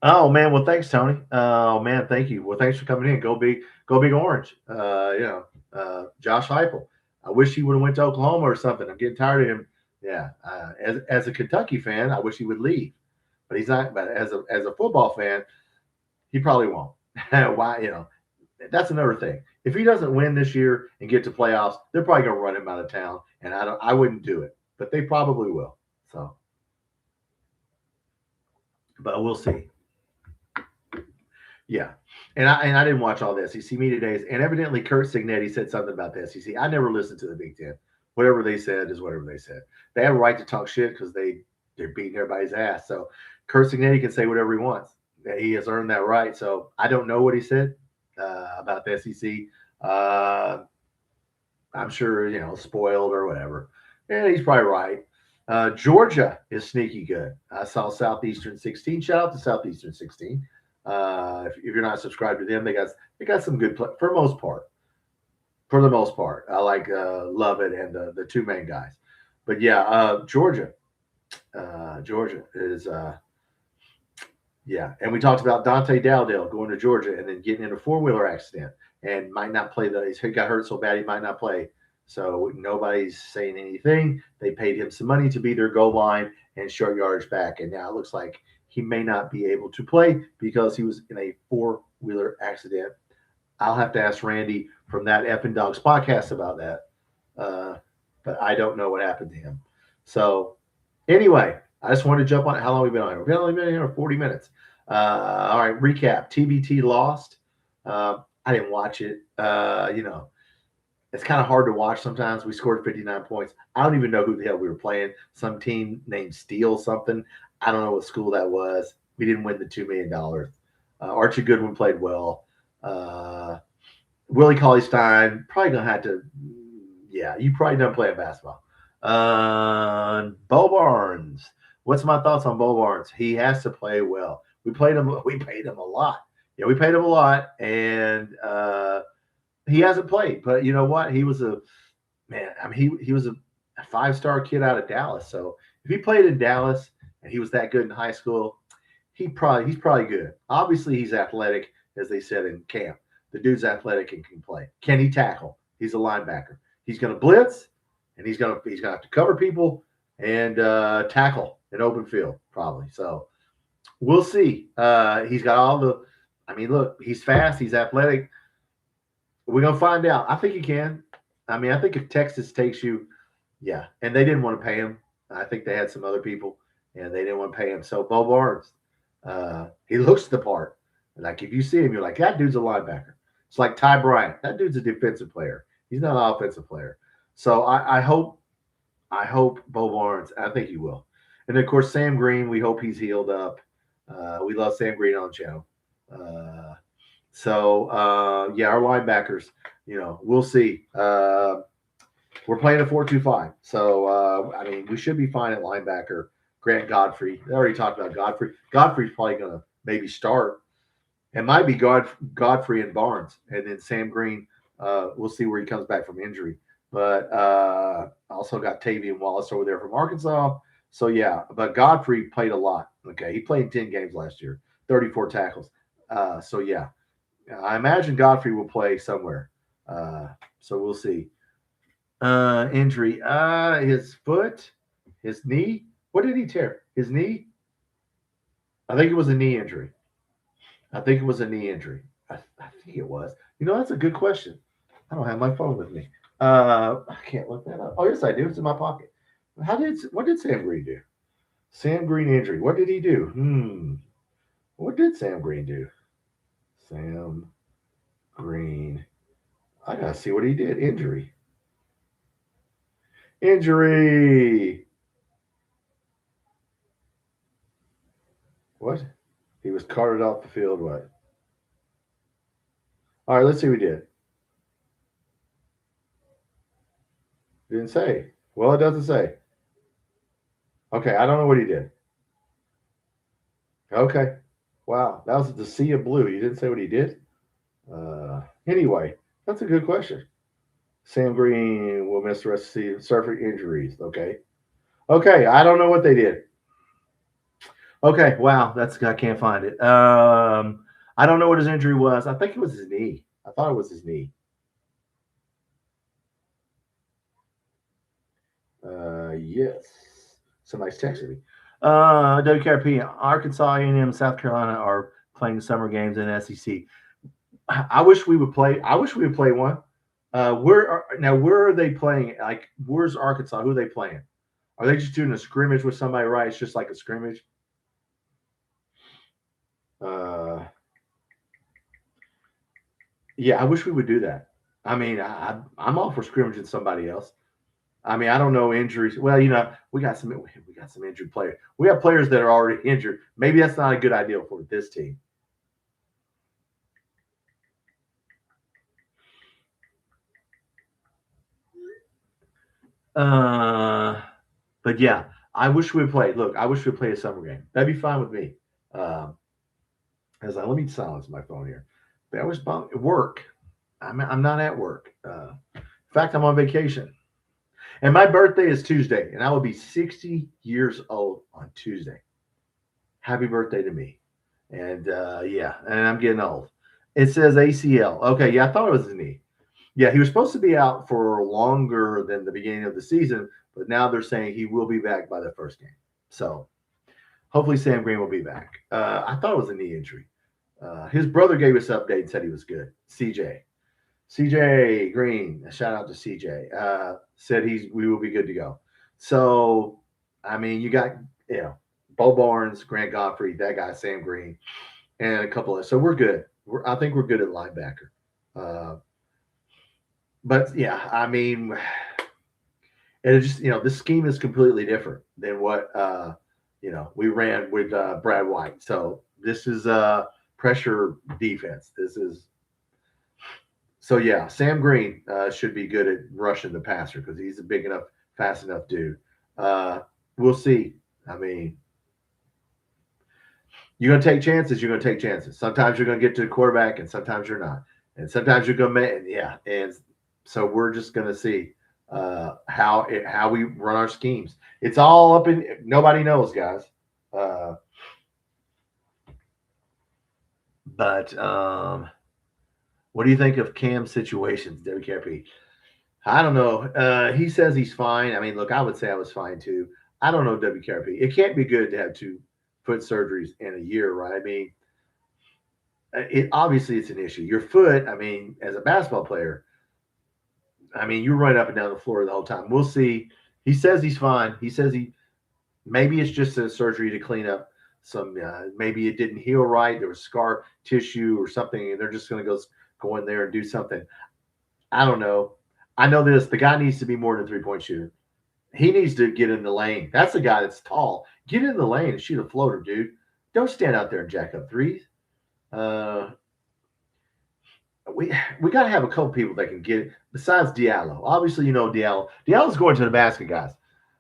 Oh man, well thanks Tony. Oh man, thank you. Well, thanks for coming in. Go big orange. Josh Heupel. I wish he would have went to Oklahoma or something. I'm getting tired of him. Yeah. As a Kentucky fan, I wish he would leave, but he's not. But as a football fan, he probably won't. Why? That's another thing. If he doesn't win this year and get to playoffs, they're probably going to run him out of town, and I wouldn't do it, but they probably will. So, but we'll see. Yeah, and I didn't watch all the SEC media days, and evidently Kurt Signetti said something about the SEC. I never listened to the Big Ten. Whatever they said is whatever they said. They have a right to talk shit because they're beating everybody's ass. So Kurt Signetti can say whatever he wants. He has earned that right. So I don't know what he said about the SEC. I'm sure spoiled or whatever, and he's probably right. Georgia is sneaky good. I saw Southeastern 16. Shout out to Southeastern 16. If you're not subscribed to them, they got some good play for the most part. I like Lovett and the 2 main guys. But yeah, Georgia is yeah. And we talked about Dante Dowdell going to Georgia and then getting in a 4-wheeler accident and might not play. He got hurt so bad he might not play. So nobody's saying anything. They paid him some money to be their goal line and short yardage back, and now it looks like he may not be able to play because he was in a four-wheeler accident. I'll have to ask Randy from that F and Dogs podcast about that. But I don't know what happened to him. So anyway, I just wanted to jump on it. How long have we been on here? We've only been here 40 minutes. All right, recap. TBT lost. I didn't watch it. It's kind of hard to watch sometimes. We scored 59 points. I don't even know who the hell we were playing. Some team named Steel something. I don't know what school that was. We didn't win the $2 million. Archie Goodwin played well. Willie Cauley-Stein, probably going to have to – yeah, you probably done playing basketball. Bo Barnes. What's my thoughts on Bo Barnes? He has to play well. We paid him a lot. Yeah, we paid him a lot, and he hasn't played. But you know what? He was a five-star kid out of Dallas. So if he played in Dallas and he was that good in high school, he's probably good. Obviously, he's athletic, as they said in camp. The dude's athletic and can play. Can he tackle? He's a linebacker. He's going to blitz, and he's going to have to cover people and tackle in open field probably. So we'll see. He's got all the. I mean, look, he's fast. He's athletic. We're going to find out. I think he can. I mean, I think if Texas takes you, yeah, and they didn't want to pay him. I think they had some other people, and they didn't want to pay him. So Bo Barnes, he looks the part. Like if you see him, you're like, that dude's a linebacker. It's like Ty Bryant. That dude's a defensive player. He's not an offensive player. So I hope Bo Barnes. I think he will. And of course, Sam Green. We hope he's healed up. We love Sam Green on the channel. Yeah, our linebackers. We'll see. We're playing a 4-2-5. So I mean, we should be fine at linebacker. Grant Godfrey. I already talked about Godfrey. Godfrey's probably going to maybe start. It might be Godfrey and Barnes, and then Sam Green. We'll see where he comes back from injury. But also got Tavian Wallace over there from Arkansas. So, yeah, but Godfrey played a lot. Okay, he played 10 games last year, 34 tackles. So, yeah, I imagine Godfrey will play somewhere. So we'll see. Injury. His foot, his knee. What did he tear? His knee? I think it was a knee injury. I think it was. That's a good question. I don't have my phone with me. I can't look that up. Oh, yes, I do. It's in my pocket. What did Sam Green do? Sam Green injury. What did he do? What did Sam Green do? Sam Green. I gotta see what he did. Injury. What? He was carted off the field. What? All right, let's see what he did. Didn't say. Well, it doesn't say. Okay, I don't know what he did. Okay. Wow, that was the sea of blue. You didn't say what he did? Anyway, that's a good question. Sam Green will miss the rest of the season. Suffer injuries. Okay, I don't know what they did. Okay, wow, I can't find it. I don't know what his injury was. I think it was his knee. I thought it was his knee. Yes. Somebody's texting me. WKRP, Arkansas, A&M, South Carolina are playing summer games in SEC. I wish we would play one. Where are they playing? Like, where's Arkansas? Who are they playing? Are they just doing a scrimmage with somebody? Right, it's just like a scrimmage. Yeah, I wish we would do that. I mean, I'm all for scrimmaging somebody else. I mean, I don't know injuries. Well, we got some injured players. We have players that are already injured. Maybe that's not a good idea for this team. But yeah, I wish we would play. Look, I wish we would play a summer game. That'd be fine with me. Let me silence my phone here. That was work. I'm not at work. In fact, I'm on vacation. And my birthday is Tuesday, and I will be 60 years old on Tuesday. Happy birthday to me. And and I'm getting old. It says ACL. Okay, yeah, I thought it was his knee. Yeah, he was supposed to be out for longer than the beginning of the season, but now they're saying he will be back by the first game. So hopefully Sam Green will be back. I thought it was a knee injury. His brother gave us an update and said he was good. CJ Green, a shout out to CJ. Said we will be good to go. So I mean, you got you know Bo Barnes, Grant Godfrey, that guy Sam Green, and a couple of. So we're good. I think we're good at linebacker. Uh, but yeah, I mean, and it just this scheme is completely different than what we ran with Brad White. So this is pressure defense. This is so yeah. Sam Green should be good at rushing the passer because he's a big enough, fast enough dude. Uh, we'll see. I mean, you're gonna take chances. You're gonna take chances. Sometimes you're gonna get to the quarterback, and sometimes you're not. And sometimes you're gonna make yeah. And so we're just gonna see how we run our schemes. It's all up in nobody knows, guys. Uh, but what do you think of Cam's situations, WKRP? I don't know. He says he's fine. I mean, look, I would say I was fine too. I don't know, WKRP. It can't be good to have two foot surgeries in a year, right? I mean, it obviously it's an issue. Your foot, I mean, as a basketball player, I mean, you're running up and down the floor the whole time. We'll see. He says he's fine. He says maybe it's just a surgery to clean up some. Maybe it didn't heal right. There was scar tissue or something, and they're just going to go in there and do something. I don't know. I know this. The guy needs to be more than a 3-point shooter. He needs to get in the lane. That's a guy that's tall. Get in the lane and shoot a floater, dude. Don't stand out there and jack up threes. Uh, we got to have a couple people that can get it besides Diallo. Obviously, Diallo. Diallo's going to the basket, guys.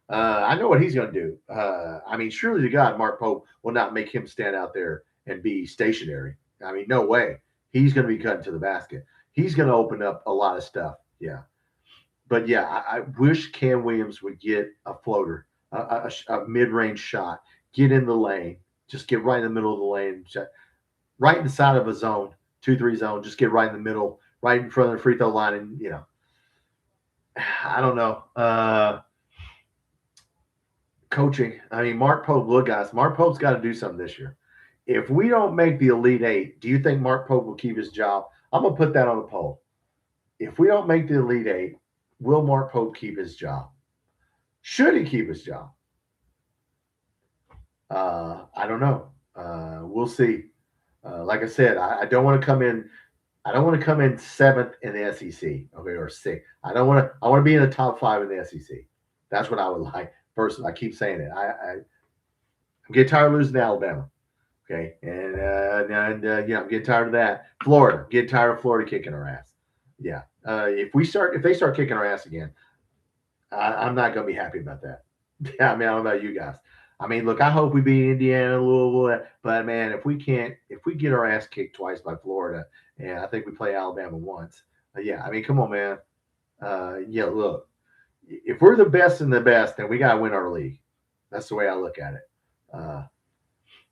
I know what he's going to do. I mean, surely to God, Mark Pope will not make him stand out there and be stationary. I mean, no way. He's going to be cutting to the basket. He's going to open up a lot of stuff. Yeah. But yeah, I wish Cam Williams would get a floater, a mid-range shot, get in the lane, just get right in the middle of the lane, right inside of a zone, 2-3 zone, just get right in the middle, right in front of the free throw line, and I don't know. Coaching. I mean, Mark Pope. Look, guys, Mark Pope's got to do something this year. If we don't make the Elite Eight, do you think Mark Pope will keep his job? I'm gonna put that on the poll. If we don't make the Elite Eight, will Mark Pope keep his job? Should he keep his job? I don't know. We'll see. Like I said, I don't want to come in. I don't want to come in seventh in the SEC, okay, or sixth. I don't want to. I want to be in the top 5 in the SEC. That's what I would like. Personally, I keep saying it. I'm getting tired of losing to Alabama. Okay, and I'm getting tired of that. Florida, getting tired of Florida kicking our ass. Yeah, if they start kicking our ass again, I'm not going to be happy about that. Yeah, I mean, I don't know about you guys. I mean, look, I hope we beat Indiana, Louisville, but man, if we get our ass kicked twice by Florida, and I think we play Alabama once, yeah, I mean, come on, man. Yeah, look, if we're the best in the best, then we got to win our league. That's the way I look at it.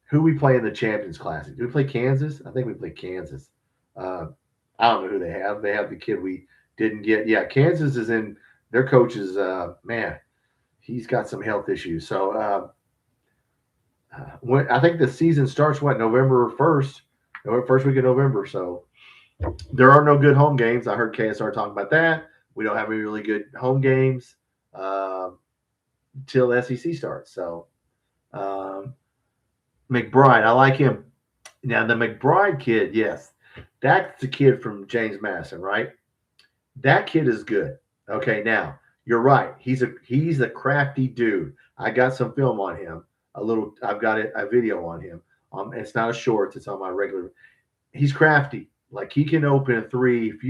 Who we play in the Champions Classic? Do we play Kansas? I think we play Kansas. I don't know who they have. They have the kid we didn't get. Yeah, Kansas is in. Their coach is man. He's got some health issues. So I think the season starts November 1st, first week of November. So there are no good home games. I heard KSR talking about that. We don't have any really good home games till the SEC starts. So McBride, I like him. Now the McBride kid, yes, that's the kid from James Madison, right? That kid is good. Okay, now you're right. He's a crafty dude. I got some film on him. I've got a video on him. It's not a shorts. It's on my regular. He's crafty. Like he can open a three. If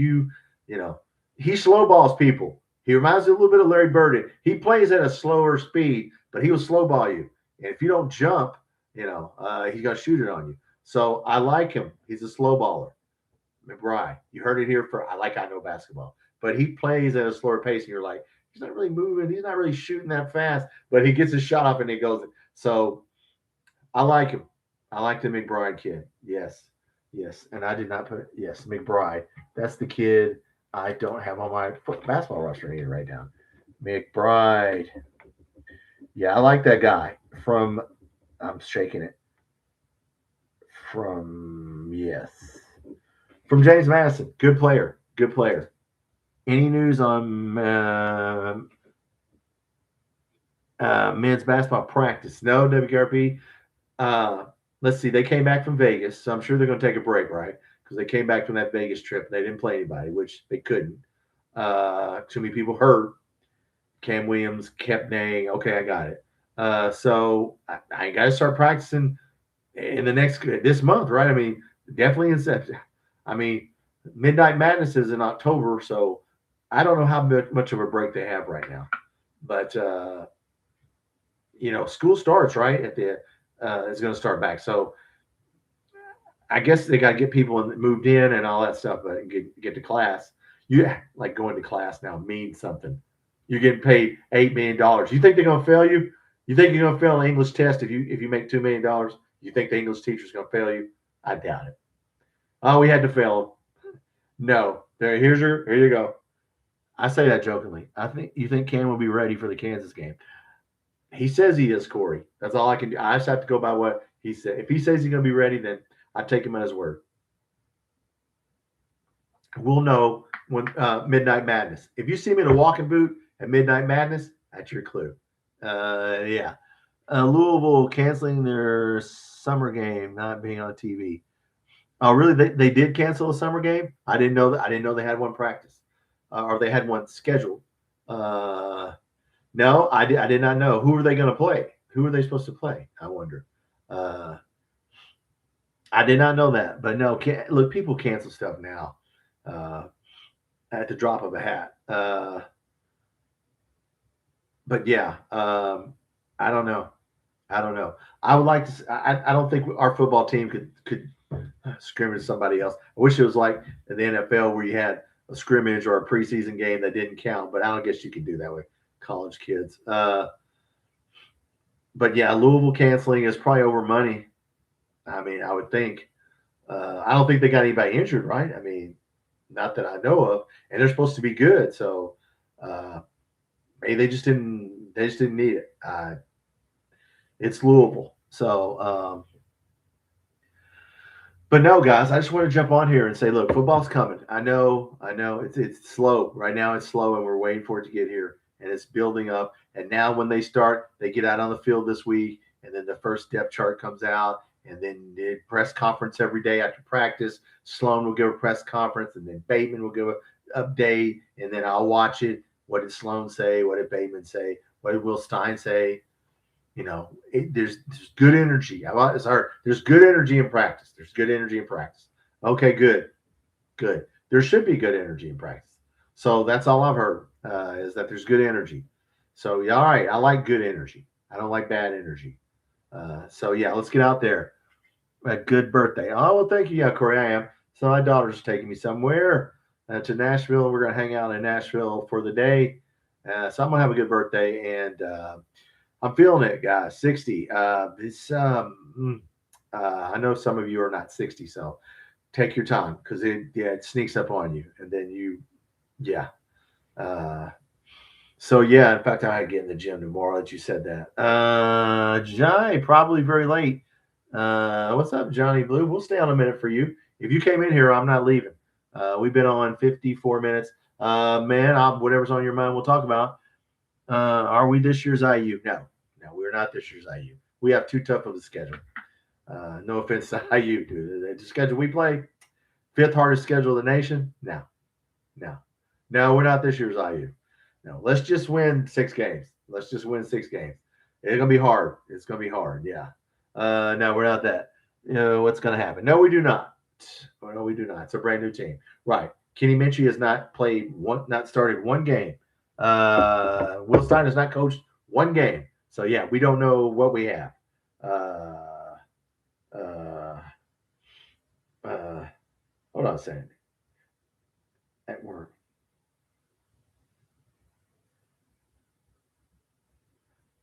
he slow balls people. He reminds me a little bit of Larry Bird. He plays at a slower speed, but he will slow ball you. And if you don't jump, he's gonna shoot it on you. So I like him. He's a slow baller. McBride. You heard it here I know basketball. But he plays at a slower pace, and you're like, he's not really moving. He's not really shooting that fast, but he gets his shot off and he goes. So I like him. I like the McBride kid. Yes. Yes, and I did not put yes McBride. That's the kid I don't have on my basketball roster here right now. McBride. Yeah, I like that guy from. I'm shaking it from yes from James Madison. Good player. Good player. Any news on men's basketball practice? No, WKRP. Uh, let's see. They came back from Vegas, so I'm sure they're going to take a break, right? Because they came back from that Vegas trip. They didn't play anybody, which they couldn't. Too many people hurt. Cam Williams kept naying. Okay, I got it. So I got to start practicing in the next this month, right? I mean, definitely in September. I mean, Midnight Madness is in October, so I don't know how much of a break they have right now. But school starts right at the is going to start back. So I guess they got to get people moved in and all that stuff, but get to class. You like going to class now means something. You're getting paid $8 million. You think they're going to fail you? You think you're going to fail an English test if you make $2 million? You think the English teacher's going to fail you? I doubt it. Oh, we had to fail him. No, here you go. I say that jokingly. You think Cam will be ready for the Kansas game. He says he is, Corey. That's all I can do. I just have to go by what he said. If he says he's going to be ready, then I take him at his word. We'll know when Midnight Madness. If you see me in a walking boot at Midnight Madness, that's your clue. Yeah. Louisville canceling their summer game, not being on TV. Oh, really? They did cancel a summer game? I didn't know that. I didn't know they had one practice, or they had one scheduled. No, I did not know. Who are they going to play? Who are they supposed to play? I wonder. Uh, I did not know that. But no, look, people cancel stuff now uh, at the drop of a hat. But yeah, I don't know. I don't know. I would like to. I don't think our football team could scrimmage somebody else. I wish it was like in the NFL where you had a scrimmage or a preseason game that didn't count. But I don't guess you can do that with college kids. But yeah, Louisville canceling is probably over money. I mean, I would think. I don't think they got anybody injured, right? I mean, not that I know of, and they're supposed to be good. So uh, maybe they just didn't. They just didn't need it. It's Louisville, so. But no, guys, I just want to jump on here and say, look, football's coming. I know, it's slow right now. It's slow, and we're waiting for it to get here, and it's building up. And now, when they start, they get out on the field this week, and then the first depth chart comes out, and then the press conference every day after practice. Sloan will give a press conference, and then Bateman will give an update, and then I'll watch it. What did Sloan say? What did Bateman say? What did Will Stein say? There's good energy. It's hard. There's good energy in practice. There's good energy in practice. Okay, good. There should be good energy in practice. So that's all I've heard is that there's good energy. So yeah, all right. I like good energy. I don't like bad energy. So yeah, let's get out there. A good birthday. Oh well, thank you. Yeah, Corey, I am. So my daughter's taking me somewhere to Nashville. We're gonna hang out in Nashville for the day. So I'm gonna have a good birthday and. I'm feeling it, guys. 60. I know some of you are not 60, so take your time because it sneaks up on you, and then yeah. Uh, so yeah, in fact, I get in the gym tomorrow that you said that. Johnny, probably very late. What's up, Johnny Blue? We'll stay on a minute for you. If you came in here, I'm not leaving. We've been on 54 minutes. Man, whatever's on your mind, we'll talk about. Are we this year's IU? No, we're not this year's IU. We have too tough of a schedule. No offense to IU, dude. The schedule we play, fifth hardest schedule in the nation. No, we're not this year's IU. No, let's just win 6 games. Let's just win 6 games. It's gonna be hard. It's gonna be hard. Yeah. No, we're not that. What's gonna happen? No, we do not. No, we do not. It's a brand new team. Right. Kenny Minchie has not started one game. Will Stein has not coached one game. So yeah, we don't know what we have. Hold on a second. At work.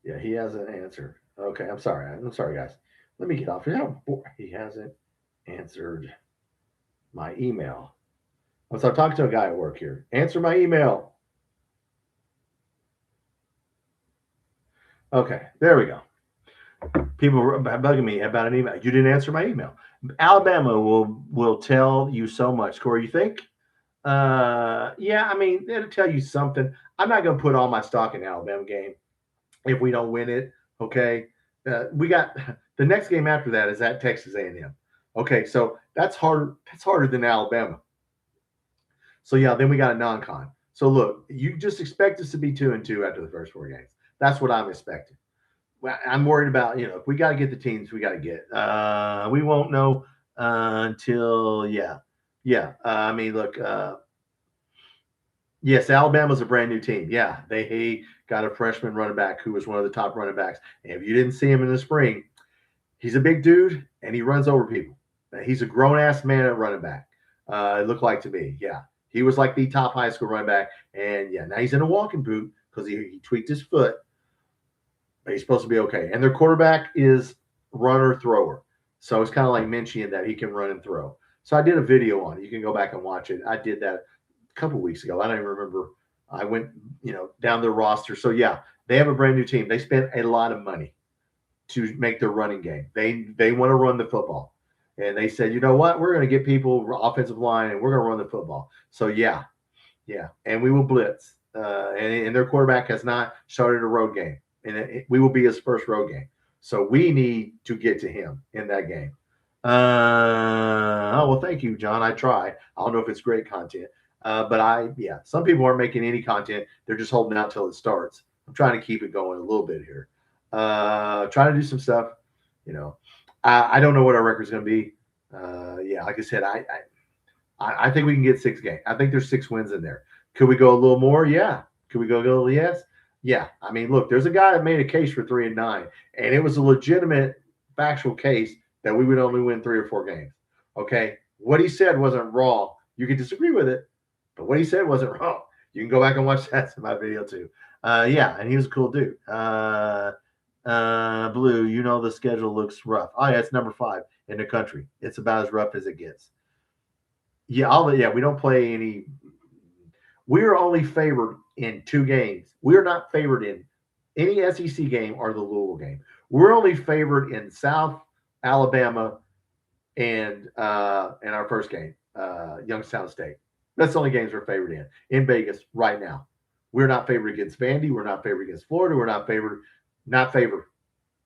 Yeah, he hasn't answered. Okay, I'm sorry. I'm sorry, guys. Let me get off here. He hasn't answered. My email. So I'm talking to a guy at work here. Answer my email. Okay, there we go. People were bugging me about an email. You didn't answer my email. Alabama will tell you so much. Corey, you think? Yeah, I mean, it'll tell you something. I'm not going to put all my stock in the Alabama game if we don't win it. Okay, we got the next game after that is at Texas A&M. Okay, so that's harder. That's harder than Alabama. So yeah, then we got a non-con. So look, you just expect us to be 2-2 after the first 4 games. That's what I'm expecting. Well, I'm worried about, if we got to get the teams we got to get. We won't know until yeah. I mean, look, yes, Alabama's a brand new team. Yeah, they got a freshman running back who was one of the top running backs. And if you didn't see him in the spring, he's a big dude and he runs over people. He's a grown ass man at running back. It looked like to me. Yeah, he was like the top high school running back. And yeah, now he's in a walking boot because he tweaked his foot. But he's supposed to be okay. And their quarterback is runner thrower. So it's kind of like Minchie in that he can run and throw. So I did a video on it. You can go back and watch it. I did that a couple weeks ago. I don't even remember. I went, down their roster. So yeah, they have a brand new team. They spent a lot of money to make their running game. They want to run the football. And they said, you know what? We're going to get people offensive line and we're going to run the football. So yeah. And we will blitz. And their quarterback has not started a road game. And we will be his first road game. So we need to get to him in that game. Oh, well, thank you, John. I try. I don't know if it's great content. But some people aren't making any content. They're just holding out till it starts. I'm trying to keep it going a little bit here. Trying to do some stuff. I don't know what our record's going to be. Like I said, I think we can get 6 games. I think there's 6 wins in there. Could we go a little more? Yeah. Could we go? Yes. Yeah. I mean, look, there's a guy that made a case for 3-9, and it was a legitimate, factual case that we would only win 3 or 4 games. Okay. What he said wasn't wrong. You can disagree with it, but what he said wasn't wrong. You can go back and watch that in my video too. And he was a cool dude. Blue, the schedule looks rough. Oh, yeah, it's number 5 in the country. It's about as rough as it gets. Yeah, we don't play any. We're only favored in 2 games. We're not favored in any SEC game or the Louisville game. We're only favored in South Alabama and in our first game, Youngstown State. That's the only games we're favored in Vegas right now. We're not favored against Vandy. We're not favored against Florida. We're not favored.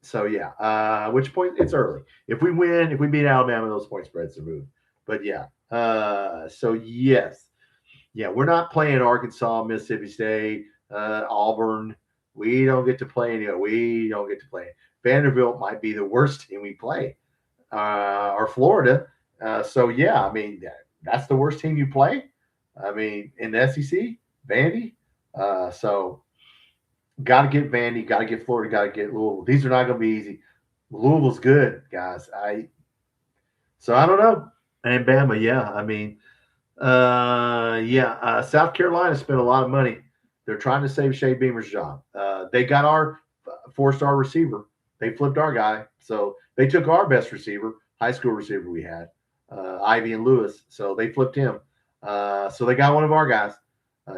So yeah, which point it's early. If we win, if we beat Alabama, those point spreads are moved. But yeah, so yes, yeah, we're not playing Arkansas, Mississippi State, Auburn. We don't get to play any. We don't get to play. Vanderbilt might be the worst team we play, or Florida. So yeah, I mean that's the worst team you play. I mean in the SEC, Vandy. So got to get Vandy, got to get Florida, got to get Louisville. These are not going to be easy. Louisville's good, guys. So I don't know. And Bama, yeah. I mean, South Carolina spent a lot of money. They're trying to save Shea Beamer's job. They got our 4-star receiver. They flipped our guy. So they took our best receiver, high school receiver we had, Ivy and Lewis. So they flipped him. So they got one of our guys.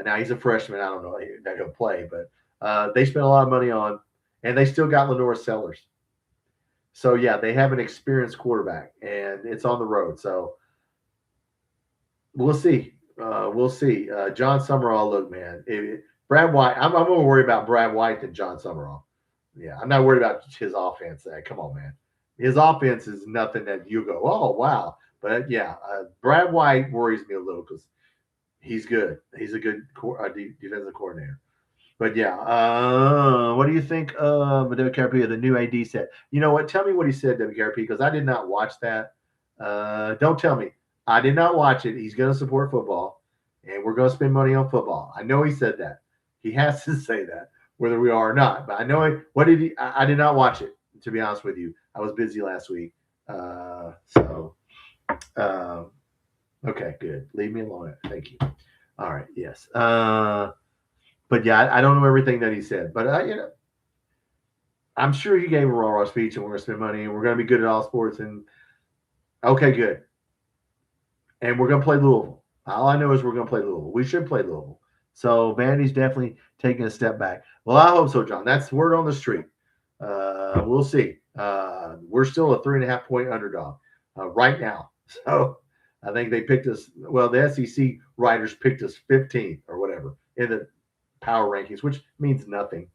Now he's a freshman. I don't know that he'll play, but they spent a lot of money on, and they still got Lenore Sellers. So yeah, they have an experienced quarterback, and it's on the road. So we'll see. We'll see. John Summerall, look, man. Brad White, I'm more worried about Brad White than John Summerall. Yeah, I'm not worried about his offense. Come on, man. His offense is nothing that you go, oh, wow. But yeah, Brad White worries me a little because he's good. He's a good defensive coordinator. But yeah, what do you think of WKRP, the new AD said? You know what? Tell me what he said, WKRP, because I did not watch that. Don't tell me. I did not watch it. He's going to support football, and we're going to spend money on football. I know he said that. He has to say that, whether we are or not. But I know it. What did he? I did not watch it, to be honest with you. I was busy last week. Okay, good. Leave me alone. Thank you. All right. Yes. But yeah, I don't know everything that he said. But I'm sure he gave a raw speech, and we're going to spend money, and we're going to be good at all sports. And okay, good. and we're going to play Louisville. All I know is we're going to play Louisville. We should play Louisville. So Vandy's definitely taking a step back. Well, I hope so, John. That's the word on the street. We'll see. We're still a 3.5-point underdog right now. So I think they picked us. Well, the SEC writers picked us 15th or whatever in the power rankings, which means nothing.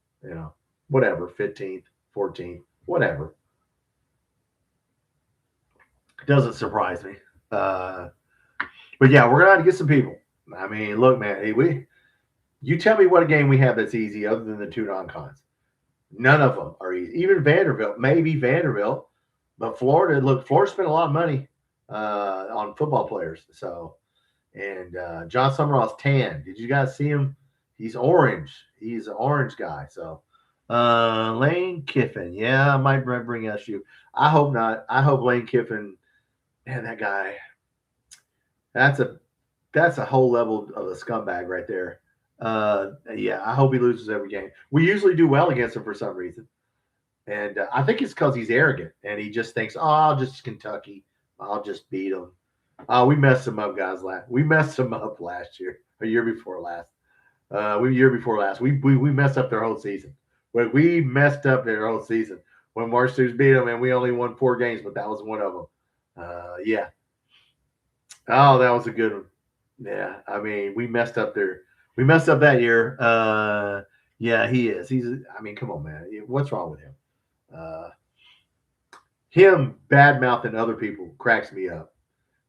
Whatever, 15th, 14th, whatever. It doesn't surprise me. But yeah, we're gonna have to get some people. I mean, look, man, you tell me what a game we have that's easy other than the two non-cons. None of them are easy. Even Vanderbilt, maybe Vanderbilt, but Florida. Look, Florida spent a lot of money on football players. So, and John Summerall's tan. Did you guys see him? He's orange. He's an orange guy. So, Lane Kiffin. Yeah, I might bring SU. I hope not. I hope Lane Kiffin. Man, that guy. That's a whole level of a scumbag right there. Yeah, I hope he loses every game. We usually do well against him for some reason, and I think it's because he's arrogant and he just thinks, "Oh, I'll just Kentucky. I'll just beat him." We messed him up, guys. We messed him up last year, a year before last. We messed up their whole season. We messed up their whole season when March Stoops beat them, and we only won 4 games, but that was one of them. Yeah. Oh, that was a good one. Yeah, I mean, we messed up that year. Yeah, he is. I mean, come on, man. What's wrong with him? Uh, him bad mouthing other people cracks me up.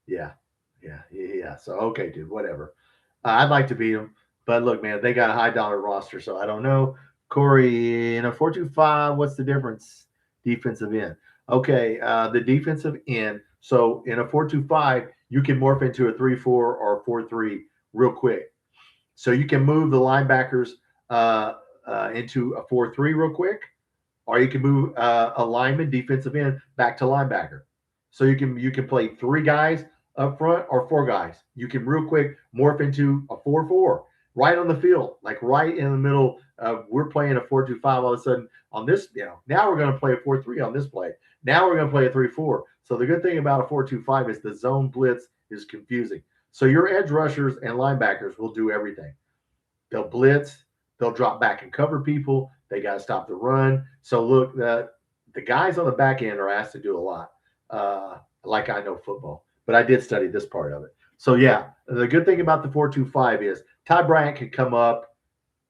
Yeah, yeah. So okay, dude, whatever. I'd like to beat him, but look, man, they got a high dollar roster, so I don't know. Corey, in a 4-2-5, what's the difference? Defensive end. Okay, the defensive end. So in a 4-2-5, you can morph into a 3-4 or a 4-3 real quick. So you can move the linebackers into a 4-3 real quick, or you can move a lineman, defensive end, back to linebacker. So you can play 3 guys up front or 4 guys. You can real quick morph into a 4-4 right on the field, like right in the middle. We're playing a 4-2-5 all of a sudden on this. Now we're going to play a 4-3 on this play. Now we're going to play a 3-4. So the good thing about a 4-2-5 is the zone blitz is confusing. So your edge rushers and linebackers will do everything. They'll blitz. They'll drop back and cover people. They got to stop the run. So look, the guys on the back end are asked to do a lot. Like I know football, but I did study this part of it. So yeah, the good thing about the 4-2-5 is Ty Bryant can come up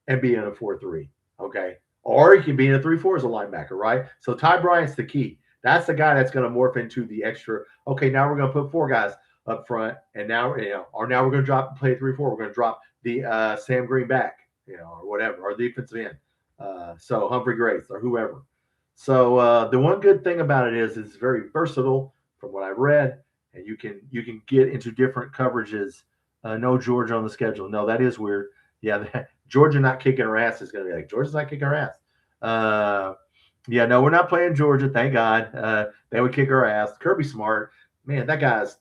and be in a 4-3. Okay. Or he can be in a 3-4 as a linebacker, right? So Ty Bryant's the key. That's the guy that's going to morph into the extra. Okay, now we're going to put 4 guys up front, and now we're going to play 3-4. We're going to drop the Sam Green back, or whatever, or the defensive end. So Humphrey Grace or whoever. So the one good thing about it is it's very versatile, from what I've read, and you can get into different coverages. No Georgia on the schedule. No, that is weird. Yeah, Georgia not kicking her ass is going to be like Georgia's not kicking her ass. Yeah, no, we're not playing Georgia. Thank God. They would kick our ass. Kirby Smart, man, that's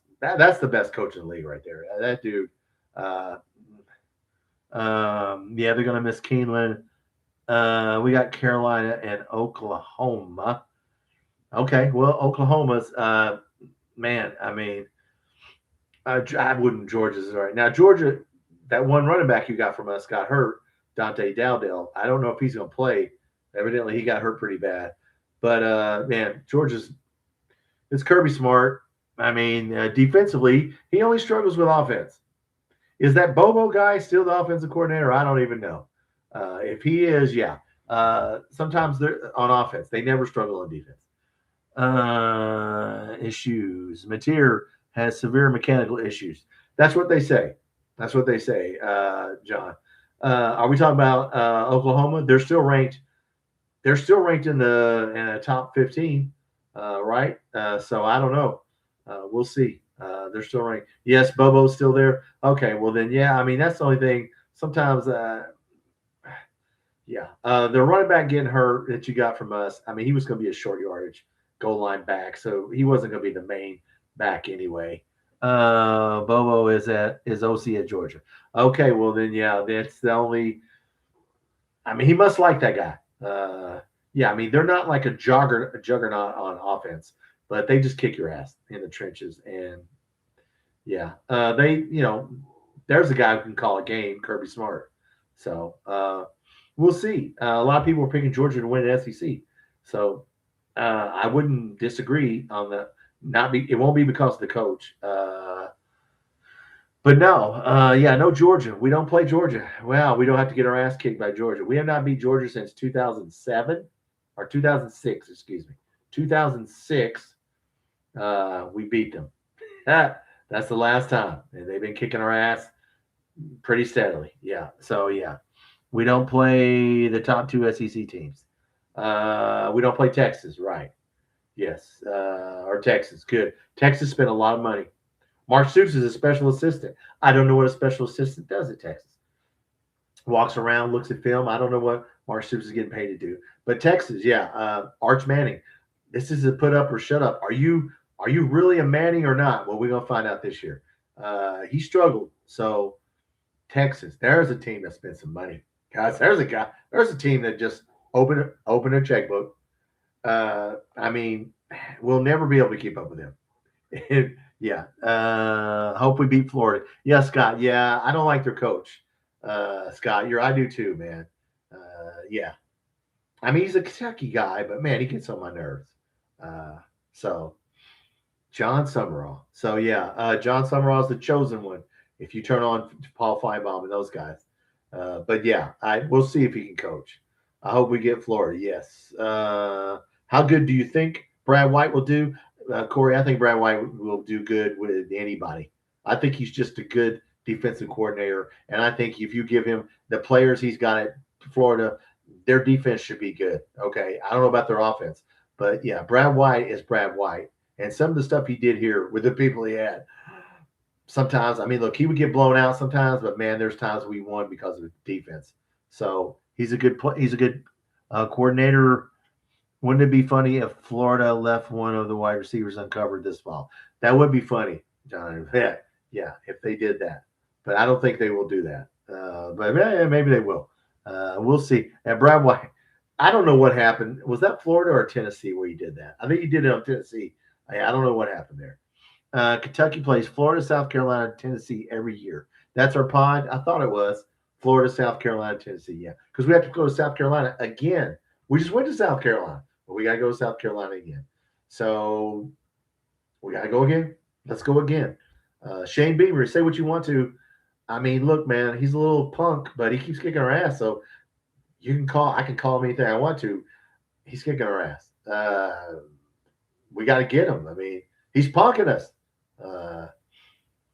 the best coach in the league right there. That dude. Yeah, they're gonna miss Keeneland. We got Carolina and Oklahoma. Okay, well, Oklahoma's man. I mean, I wouldn't. Georgia's right now. Georgia, that one running back you got from us got hurt. Dante Dowdell. I don't know if he's gonna play. Evidently, he got hurt pretty bad. But, man, it's Kirby Smart. I mean, defensively, he only struggles with offense. Is that Bobo guy still the offensive coordinator? I don't even know. If he is, yeah. Sometimes they're on offense. They never struggle on defense. Issues. Mateer has severe mechanical issues. That's what they say. John. Are we talking about Oklahoma? They're still ranked in the top 15, right? So I don't know. We'll see. They're still ranked. Yes, Bobo's still there. Okay, well then, yeah. I mean, that's the only thing. Sometimes, yeah. The running back getting hurt that you got from us. I mean, he was going to be a short yardage goal line back, so he wasn't going to be the main back anyway. Bobo is OC at Georgia. Okay, well then, yeah, that's the only. I mean, he must like that guy. Yeah, I mean, they're not like a juggernaut on offense, but they just kick your ass in the trenches. And Yeah. There's a guy who can call a game, Kirby Smart. So we'll see. A lot of people are picking Georgia to win the SEC. So I wouldn't disagree on the not be. It won't be because of the coach. But no, yeah, no Georgia. We don't play Georgia. Well, we don't have to get our ass kicked by Georgia. We have not beat Georgia since 2007 or 2006. Excuse me, 2006. We beat them. That's the last time, and they've been kicking our ass pretty steadily. Yeah. So yeah, we don't play the top two SEC teams. We don't play Texas, right? Yes, or Texas. Good. Texas spent a lot of money. Mark Stoops is a special assistant. I don't know what a special assistant does at Texas. Walks around, looks at film. I don't know what Mark Stoops is getting paid to do. But Texas, yeah, Arch Manning. This is a put up or shut up. Are you really a Manning or not? Well, we're gonna find out this year. He struggled. So Texas, there's a team that spent some money. Guys, there's a team that just open a checkbook. I mean, we'll never be able to keep up with them. Yeah. Hope we beat Florida. Yeah, Scott. Yeah, I don't like their coach. Scott, I do too, man. Yeah. I mean, he's a Kentucky guy, but man, he gets on my nerves. Uh, so John Summerall. So yeah, John Summerall is the chosen one. If you turn on Paul Finebaum and those guys, but yeah, we'll see if he can coach. I hope we get Florida. Yes. How good do you think Brad White will do, Corey? I think Brad White will do good with anybody. I think he's just a good defensive coordinator, and I think if you give him the players he's got at Florida, their defense should be good. Okay, I don't know about their offense, but yeah, Brad White is Brad White. And some of the stuff he did here with the people he had, sometimes, I mean, look, he would get blown out sometimes, but man, there's times we won because of the defense. So he's a good coordinator. Wouldn't it be funny if Florida left one of the wide receivers uncovered this fall? That would be funny, John. Yeah, if they did that. But I don't think they will do that. But maybe they will. We'll see. And Brad White, I don't know what happened. Was that Florida or Tennessee where he did that? I think he did it on Tennessee. I don't know what happened there. Kentucky plays Florida, South Carolina, Tennessee every year. That's our pod. I thought it was Florida, South Carolina, Tennessee. Yeah, because we have to go to South Carolina again. We just went to South Carolina, but we got to go to South Carolina again. So we got to go again. Let's go again. Shane Beamer, say what you want to. I mean, look, man, he's a little punk, but he keeps kicking our ass. So I can call him anything I want to. He's kicking our ass. We got to get him. I mean, he's punking us.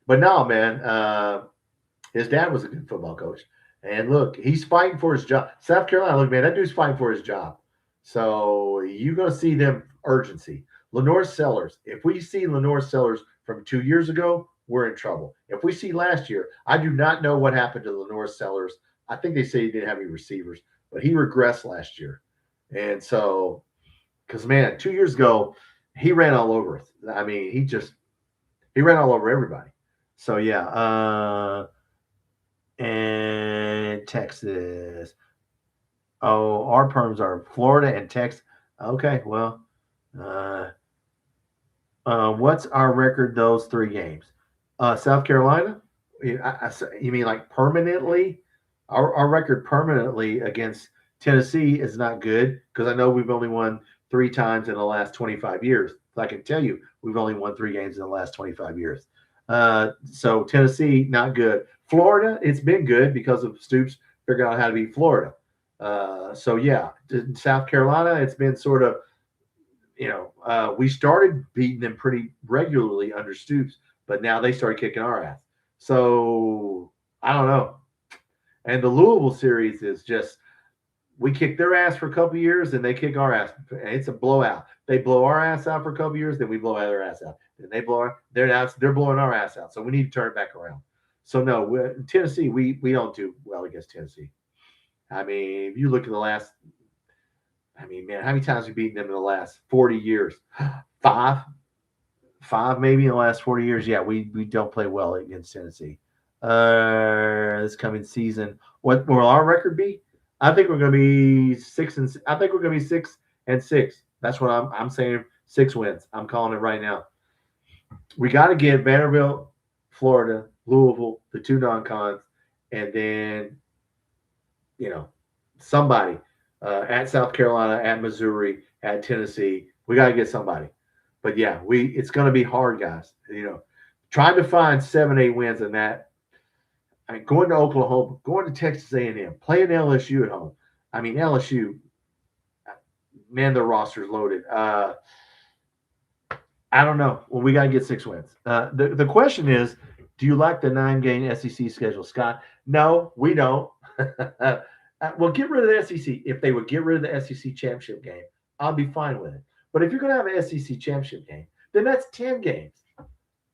But no, man, his dad was a good football coach. And look, he's fighting for his job. South Carolina, look, man, that dude's fighting for his job. So you're going to see them urgency. Lenore Sellers, if we see Lenore Sellers from 2 years ago, we're in trouble. If we see last year, I do not know what happened to Lenore Sellers. I think they say he didn't have any receivers, but he regressed last year. And so, because, man, 2 years ago, he ran all over us. I mean, he ran all over everybody. So yeah, and Texas. Oh, our perms are Florida and Texas. Okay, well, uh, what's our record those 3 games? South Carolina. You mean like permanently? Our record permanently against Tennessee is not good because I know we've only won 3 times in the last 25 years. So I can tell you we've only won 3 games in the last 25 years. So Tennessee, not good. Florida, it's been good because of Stoops figuring out how to beat Florida. So yeah, South Carolina, it's been sort of, we started beating them pretty regularly under Stoops, but now they started kicking our ass. So I don't know. And the Louisville series is just we kick their ass for a couple years, and they kick our ass. It's a blowout. They blow our ass out for a couple years, then we blow their ass out. Then they're blowing our ass out. So we need to turn it back around. So no, Tennessee, we don't do well against Tennessee. I mean, if you look at the last, I mean, man, how many times have we beaten them in the last 40 years? Five maybe in the last 40 years. Yeah, we don't play well against Tennessee. This coming season, what will our record be? I think we're going to be 6-6. I think we're going to be 6-6. That's what I'm saying. 6 wins. I'm calling it right now. We got to get Vanderbilt. Florida, Louisville, the two non-cons, and then somebody at South Carolina, at Missouri, at Tennessee. We got to get somebody. But yeah, it's going to be hard, guys. Trying to find 7, 8 wins in that. I mean, going to Oklahoma, going to Texas A&M, playing LSU at home. I mean, LSU, man, their roster's loaded. I don't know. Well, we got to get 6 wins. The question is, do you like the 9-game SEC schedule, Scott? No, we don't. Well, get rid of the SEC. If they would get rid of the SEC championship game, I'll be fine with it. But if you're going to have an SEC championship game, then that's 10 games.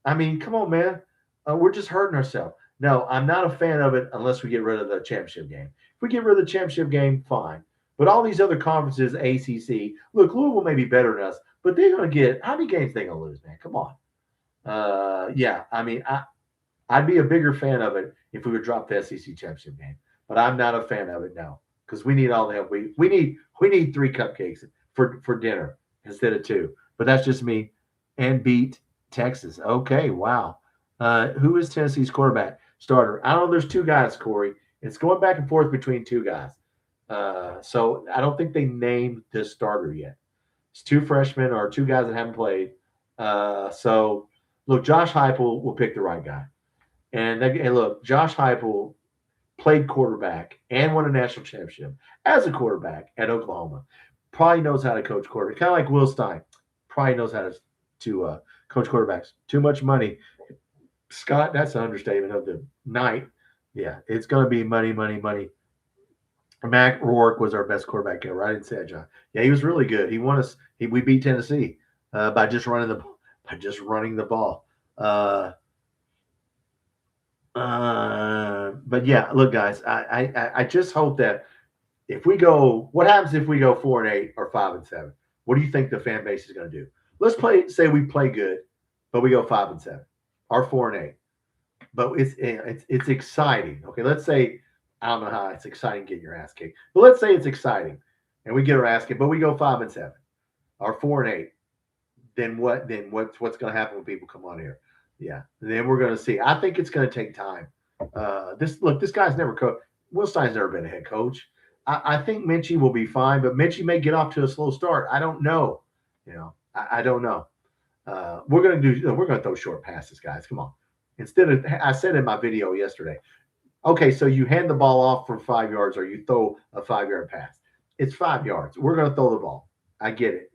I mean, come on, man. We're just hurting ourselves. No, I'm not a fan of it unless we get rid of the championship game. If we get rid of the championship game, fine. But all these other conferences, ACC, look, Louisville may be better than us, but they're going to get – how many games they going to lose, man? Come on. Yeah, I mean, I'd be a bigger fan of it if we would drop the SEC championship game. But I'm not a fan of it now because we need all the help. We need 3 cupcakes for dinner instead of 2. But that's just me. And beat Texas. Okay, wow. Who is Tennessee's quarterback starter? I don't know. There's 2 guys, Corey. It's going back and forth between 2 guys. So I don't think they named this starter yet. It's 2 freshmen or 2 guys that haven't played. So look, Josh Heupel will pick the right guy. And look, Josh Heupel played quarterback and won a national championship as a quarterback at Oklahoma. Probably knows how to coach quarterback. Kind of like Will Stein. Probably knows how to coach quarterbacks. Too much money. Scott, that's an understatement of the night. Yeah, it's going to be money, money, money. Mac Rourke was our best quarterback ever. I didn't say that, John. Yeah, he was really good. He won us. We beat Tennessee by just running the ball. But yeah, look, guys, I just hope that if we go, what happens if we go 4-8 or 5-7? What do you think the fan base is going to do? Let's say we play good, but we go 5-7 or 4-8. But it's exciting. Okay, let's say I don't know how it's exciting getting your ass kicked, but let's say it's exciting and we get our ass kicked, but we go 5-7 or 4-8. Then what? Then what's going to happen when people come on here? Yeah, then we're going to see. I think it's going to take time. This guy's never coached. Will Stein's never been a head coach. I think Minchie will be fine, but Minchie may get off to a slow start. I don't know. I don't know. We're going to throw short passes, guys. Come on. Instead of, I said in my video yesterday, okay, so you hand the ball off for 5 yards or you throw a 5-yard pass. It's 5 yards. We're going to throw the ball. I get it.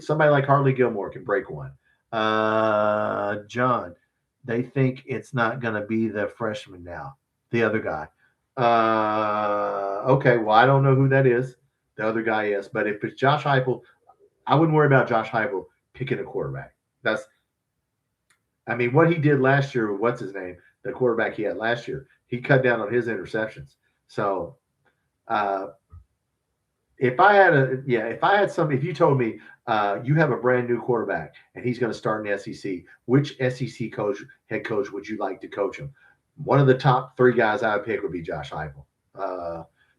Somebody like Harley Gilmore can break one. John, they think it's not going to be the freshman now, the other guy. Okay, well, I don't know who that is. The other guy is. But if it's Josh Heupel, I wouldn't worry about Josh Heupel picking a quarterback. What he did last year, what's his name? The quarterback he had last year, he cut down on his interceptions. So if you told me you have a brand new quarterback and he's going to start in the SEC, which SEC head coach would you like to coach him? One of the top 3 guys I would pick would be Josh Heupel.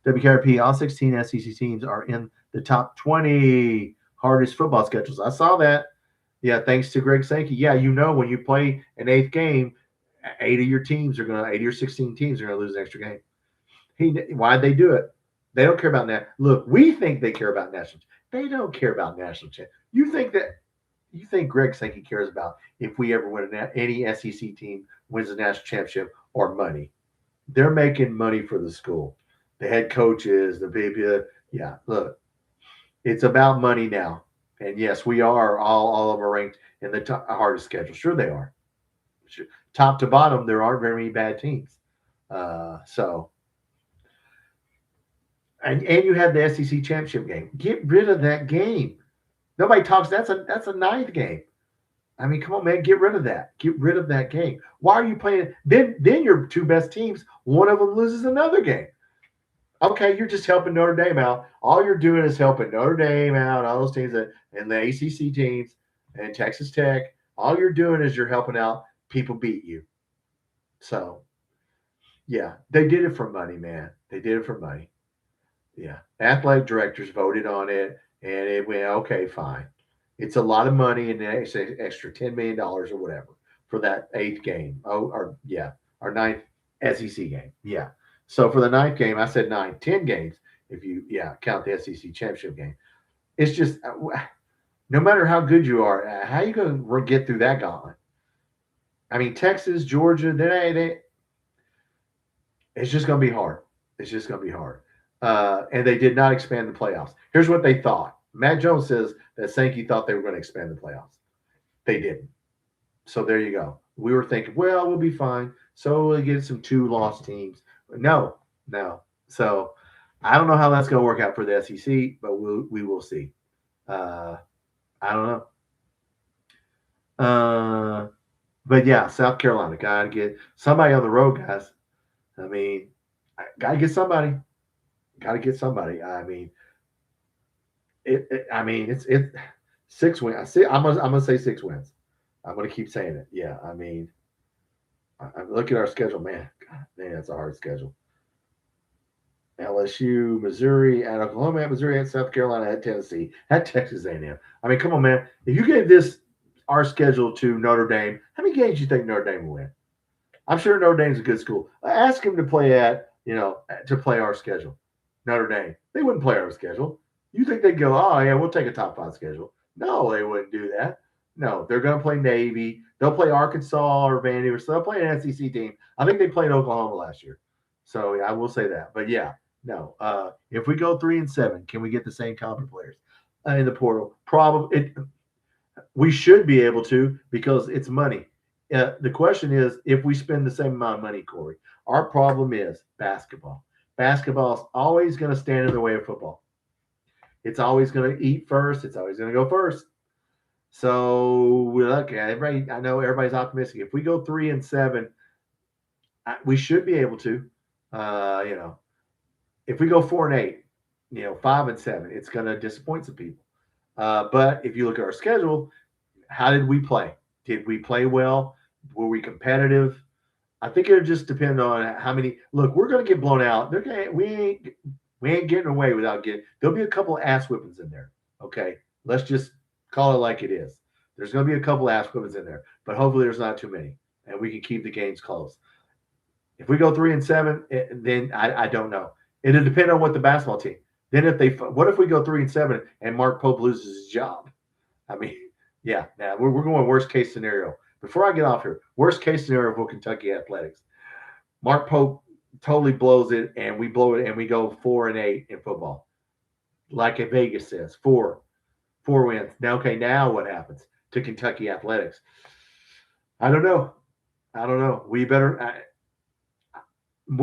WKRP, all 16 SEC teams are in the top 20 hardest football schedules. I saw that. Yeah, thanks to Greg Sankey. Yeah, when you play an 8th game, 8 or 16 teams are going to lose an extra game. Why'd they do it? They don't care about that. Look, we think they care about national. They don't care about national champ. You think Greg Sankey cares about if we ever win any SEC team wins a national championship or money? They're making money for the school. The head coaches, the baby. Yeah, look, it's about money now. And yes, we are all of them are ranked in the hardest schedule. Sure, they are. Sure. Top to bottom, there aren't very many bad teams. And you have the SEC championship game. Get rid of that game. Nobody talks. That's a 9th game. Come on, man. Get rid of that. Get rid of that game. Why are you playing? Then your 2 best teams, one of them loses another game. Okay, you're just helping Notre Dame out. All you're doing is helping Notre Dame out, all those teams and the ACC teams and Texas Tech. All you're doing is you're helping out people beat you. So, yeah, they did it for money, man. They did it for money. Yeah, athletic directors voted on it, and it went, okay, fine. It's a lot of money and it's an extra $10 million or whatever. for that 8th game. Oh, or yeah, our 9th SEC game. Yeah. So for the 9th game, I said 9, 10 games if you count the SEC championship game. It's just no matter how good you are, how you going to get through that gauntlet? I mean, Texas, Georgia, it's just going to be hard. It's just going to be hard. And they did not expand the playoffs. Here's what they thought. Matt Jones says that Sankey thought they were going to expand the playoffs. They didn't. So there you go. We were thinking, well, we'll be fine. So we'll get some 2-loss teams. No. So I don't know how that's going to work out for the SEC, but we will see. I don't know. But yeah, South Carolina, got to get somebody on the road, guys. I mean, got to get somebody. Got to get somebody. I mean, it's 6 wins. I'm gonna say 6 wins. I'm gonna keep saying it. Yeah, I mean, I look at our schedule, man. God, man, that's a hard schedule. LSU, Missouri, at Oklahoma, at Missouri, at South Carolina, at Tennessee, at Texas A&M. I mean, come on, man. If you gave our schedule to Notre Dame, how many games do you think Notre Dame will win? I'm sure Notre Dame's a good school. Ask him to play our schedule. Notre Dame. They wouldn't play our schedule. You think they'd go, oh, yeah, we'll take a top 5 schedule. No, they wouldn't do that. No, they're going to play Navy. They'll play Arkansas or Vandy. So they'll play an SEC team. I think they played Oklahoma last year. So yeah, I will say that. But yeah, no. If we go 3-7, can we get the same caliber players in the portal? Probably. We should be able to because it's money. The question is if we spend the same amount of money, Corey. Our problem is basketball. Basketball is always going to stand in the way of football. It's always going to eat first. It's always going to go first. So look, everybody. I know everybody's optimistic. If we go 3-7, we should be able to. If we go 4-8, 5-7, it's going to disappoint some people. But if you look at our schedule, how did we play? Did we play well? Were we competitive? I think it'll just depend on how many. Look, we're going to get blown out. We ain't getting away without getting. There'll be a couple of ass whippings in there. Okay, let's just call it like it is. There's going to be a couple of ass whippings in there, but hopefully there's not too many, and we can keep the games close. If we go 3-7, then I don't know. It'll depend on what the basketball team. Then what if we go 3-7 and Mark Pope loses his job? I mean, yeah, now we're going worst case scenario. Before I get off here, worst case scenario for Kentucky athletics. Mark Pope totally blows it, and we blow it, and we go 4-8 in football. Like Vegas says, four wins. Now what happens to Kentucky athletics? I don't know. We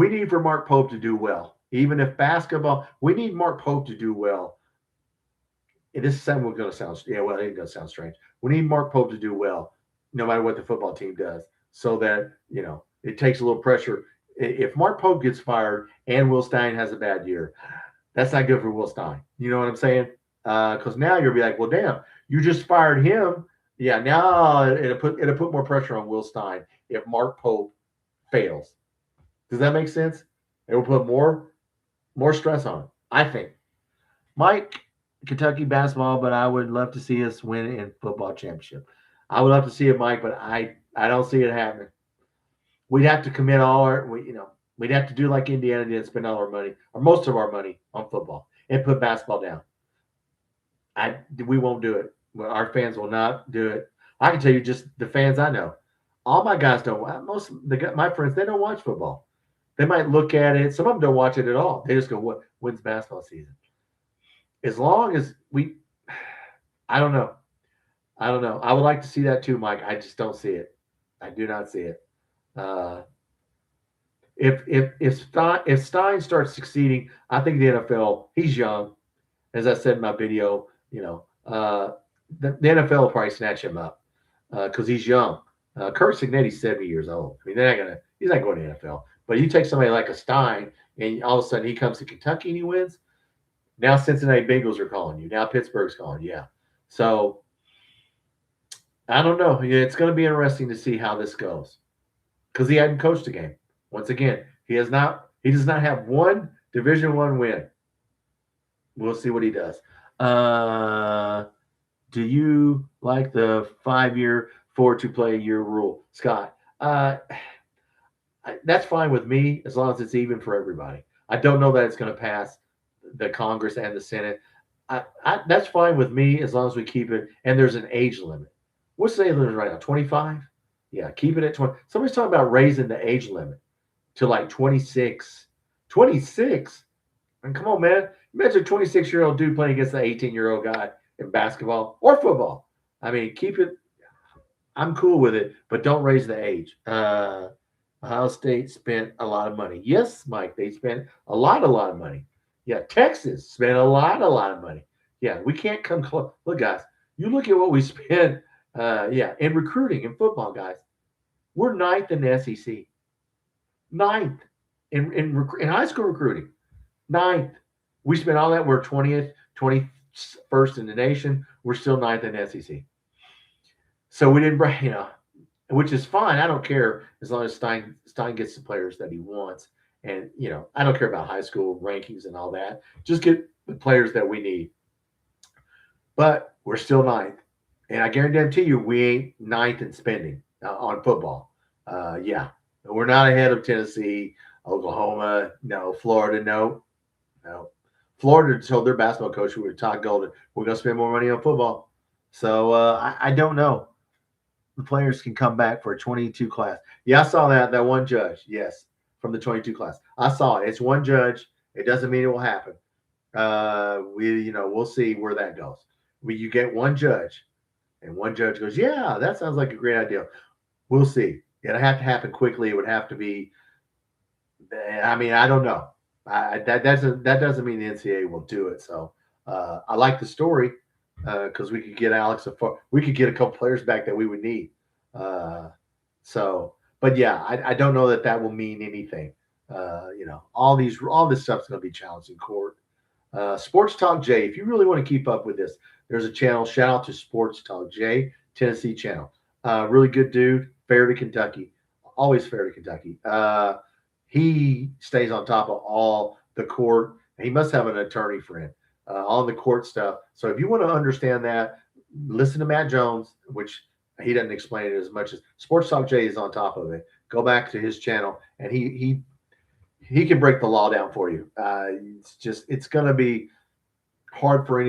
need for Mark Pope to do well. Even if basketball, we need Mark Pope to do well. And this is going to sound, it ain't going to sound strange. We need Mark Pope to do well, no matter what the football team does, so that, it takes a little pressure. If Mark Pope gets fired and Will Stein has a bad year, that's not good for Will Stein. You know what I'm saying? Because now you'll be like, well, damn, you just fired him. Yeah, now it'll put more pressure on Will Stein if Mark Pope fails. Does that make sense? It will put more stress on him, I think. Mike, Kentucky basketball, but I would love to see us win in football championship. I would love to see it, Mike, but I don't see it happening. We'd have to commit we'd have to do like Indiana did, spend all our money or most of our money on football and put basketball down. We won't do it. Our fans will not do it. I can tell you, just the fans I know, all my guys don't. My friends, they don't watch football. They might look at it. Some of them don't watch it at all. They just go, when's basketball season? As long as I don't know. I would like to see that too, Mike. I just don't see it. I do not see it. If Stein starts succeeding, I think the NFL, he's young. As I said in my video, the NFL will probably snatch him up because he's young. Kurt Signetti's 70 years old. I mean, he's not going to the NFL. But you take somebody like a Stein, and all of a sudden he comes to Kentucky and he wins. Now Cincinnati Bengals are calling you. Now Pittsburgh's calling you. Yeah. So I don't know. It's going to be interesting to see how this goes because he hadn't coached a game. Once again, he does not have one Division I win. We'll see what he does. Do you like the 5-year 4 to play year rule. Scott, that's fine with me as long as it's even for everybody. I don't know that it's going to pass the Congress and the Senate. That's fine with me as long as we keep it. And there's an age limit. What's the age limit right now? 25? Yeah, keep it at 20. Somebody's talking about raising the age limit to like 26. 26? I mean, come on, man. Imagine a 26-year-old dude playing against the 18-year-old guy in basketball or football. I mean, keep it. I'm cool with it, but don't raise the age. Ohio State spent a lot of money. Yes, Mike, they spent a lot of money. Yeah, Texas spent a lot of money. Yeah, we can't come close. Look, guys, you look at what we spent. In recruiting in football, guys, we're ninth in the SEC. Ninth in high school recruiting. Ninth. We spent all that. We're 20th, 21st in the nation. We're still ninth in the SEC. So we didn't, which is fine. I don't care as long as Stein gets the players that he wants. And, I don't care about high school rankings and all that. Just get the players that we need. But we're still ninth. And I guarantee you we ain't ninth in spending on football. We're not ahead of Tennessee, Oklahoma, no. Florida, no. Florida told their basketball coach, who was Todd Golden, we're going to spend more money on football. So I don't know. The players can come back for a 22 class. Yeah, I saw that one judge. Yes, from the 22 class. I saw it. It's one judge. It doesn't mean it will happen. We'll see where that goes. You get one judge, and one judge goes, yeah, that sounds like a great idea. We'll see. It'll have to happen quickly. It would have to be. I mean, I don't know. That doesn't mean the NCAA will do it. So I like the story. Because we could get we could get a couple players back that we would need. But yeah, I don't know that will mean anything. All this stuff's going to be challenged in court. Sports Talk J, if you really want to keep up with this, there's a channel. Shout out to Sports Talk J, Tennessee channel. Really good dude, fair to Kentucky, always fair to Kentucky. He stays on top of all the court. He must have an attorney friend. On the court stuff. So if you want to understand that, listen to Matt Jones, which he doesn't explain it as much as Sports Talk J is on top of it. Go back to his channel, and he can break the law down for you. It's going to be hard for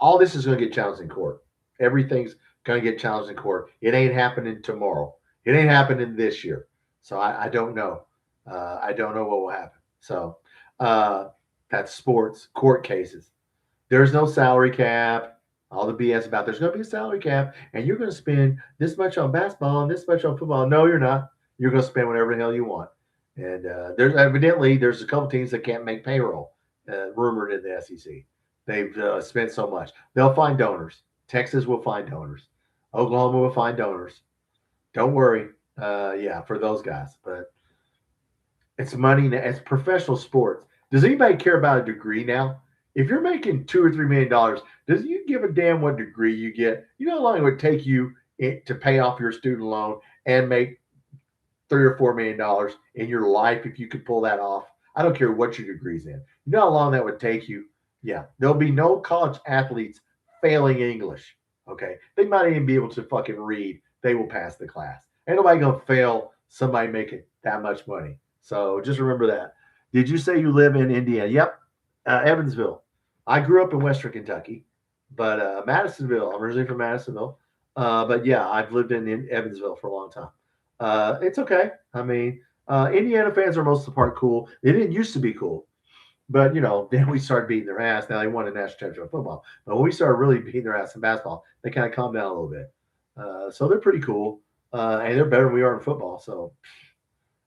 all this is going to get challenged in court. Everything's going to get challenged in court. It ain't happening tomorrow. It ain't happening this year. So I don't know. I don't know what will happen. So that's sports, court cases. There's no salary cap, all the BS about there's going to be a salary cap, and you're going to spend this much on basketball and this much on football. No, you're not. You're going to spend whatever the hell you want. And there's a couple teams that can't make payroll, rumored in the SEC. They've spent so much. They'll find donors. Texas will find donors. Oklahoma will find donors. Don't worry. For those guys. But it's money. It's professional sports. Does anybody care about a degree now? If you're making $2 or $3 million, does you give a damn what degree you get? You know how long it would take you to pay off your student loan and make $3 or $4 million in your life if you could pull that off? I don't care what your degree's in. You know how long that would take you? Yeah, there'll be no college athletes failing English. Okay, they might even be able to fucking read. They will pass the class. Ain't nobody gonna fail somebody making that much money. So just remember that. Did you say you live in Indiana? Yep. Evansville. I grew up in Western Kentucky, but Madisonville. I'm originally from Madisonville. But yeah, I've lived in Evansville for a long time. It's okay. I mean, Indiana fans are most of the part cool. It didn't used to be cool, but then we started beating their ass. Now they won a national championship in football, but when we started really beating their ass in basketball, they kind of calmed down a little bit. So they're pretty cool, and they're better than we are in football. So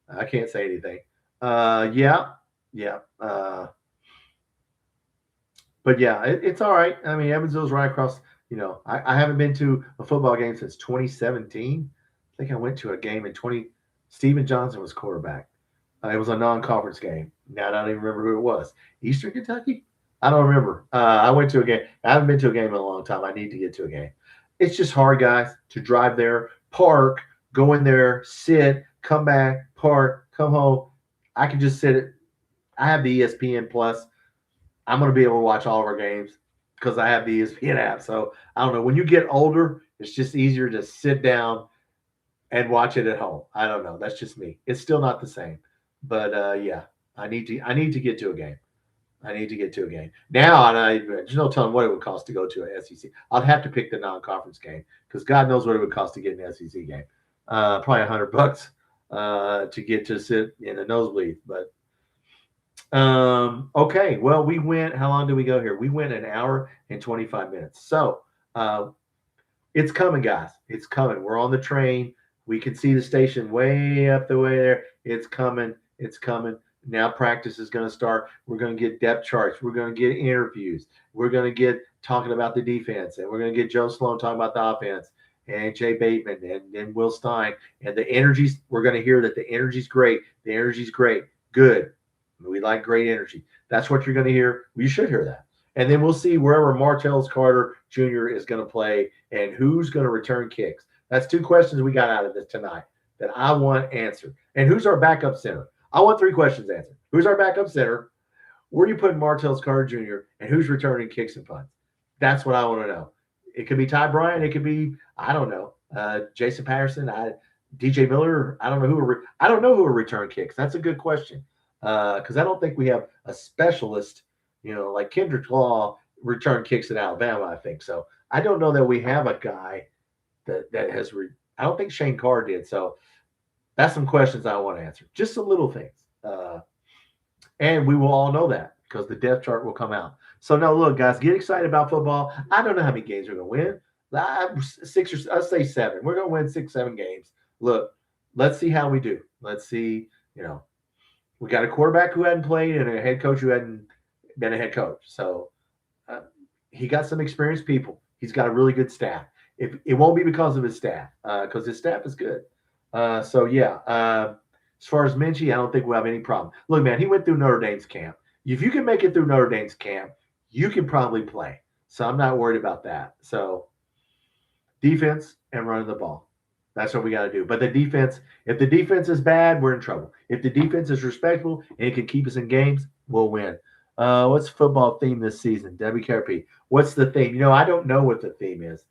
I can't say anything. But yeah, it's all right. I mean, Evansville's right across. I haven't been to a football game since 2017. I think I went to a game in 20. Steven Johnson was quarterback. It was a non-conference game. Now I don't even remember who it was. Eastern Kentucky? I don't remember. I went to a game. I haven't been to a game in a long time. I need to get to a game. It's just hard, guys, to drive there, park, go in there, sit, come back, park, come home. I can just sit. I have the ESPN Plus. I'm going to be able to watch all of our games because I have the ESPN app. So I don't know. When you get older, it's just easier to sit down and watch it at home. I don't know. That's just me. It's still not the same. But yeah, I need to get to a game. I need to get to a game. Now, there's no telling what it would cost to go to an SEC. I'd have to pick the non-conference game because God knows what it would cost to get an SEC game. Probably $100 to get to sit in the nosebleed. But okay, well, we went. How long did we go here? We went an hour and 25 minutes. So it's coming, guys. It's coming. We're on the train. We can see the station way up the way there. It's coming. It's coming. Now practice is going to start. We're going to get depth charts. We're going to get interviews. We're going to get talking about the defense. And we're going to get Joe Sloan talking about the offense and Jay Bateman and Will Stein. And the energies, we're going to hear that the energy's great. The energy's great. Good. We like great energy. That's what you're going to hear. You should hear that. And then we'll see wherever Martellus Carter Jr. is going to play and who's going to return kicks. That's two questions we got out of this tonight that I want answered. And who's our backup center? I want three questions answered. Who's our backup center? Where are you putting Martellus Carter Jr.? And who's returning kicks and punts? That's what I want to know. It could be Ty Bryant. It could be, I don't know, Jason Patterson, DJ Miller. I don't know who will return kicks. That's a good question because I don't think we have a specialist, like Kendrick Law return kicks in Alabama, I think. So I don't know that we have a guy that has I don't think Shane Carr did. So that's some questions I want to answer. Just some little things. And we will all know that because the depth chart will come out. So now, look, guys, get excited about football. I don't know how many games we're going to win. 6 or I'll say 7. We're going to win 6, 7 games. Look, let's see how we do. Let's see, we got a quarterback who hadn't played and a head coach who hadn't been a head coach. So he got some experienced people. He's got a really good staff. It won't be because of his staff because his staff is good. So, yeah, as far as Minchie, I don't think we'll have any problem. Look, man, he went through Notre Dame's camp. If you can make it through Notre Dame's camp, you can probably play. So I'm not worried about that. So defense and running the ball. That's what we got to do. But the defense, if the defense is bad, we're in trouble. If the defense is respectable and it can keep us in games, we'll win. What's the football theme this season? WKRP. What's the theme? I don't know what the theme is.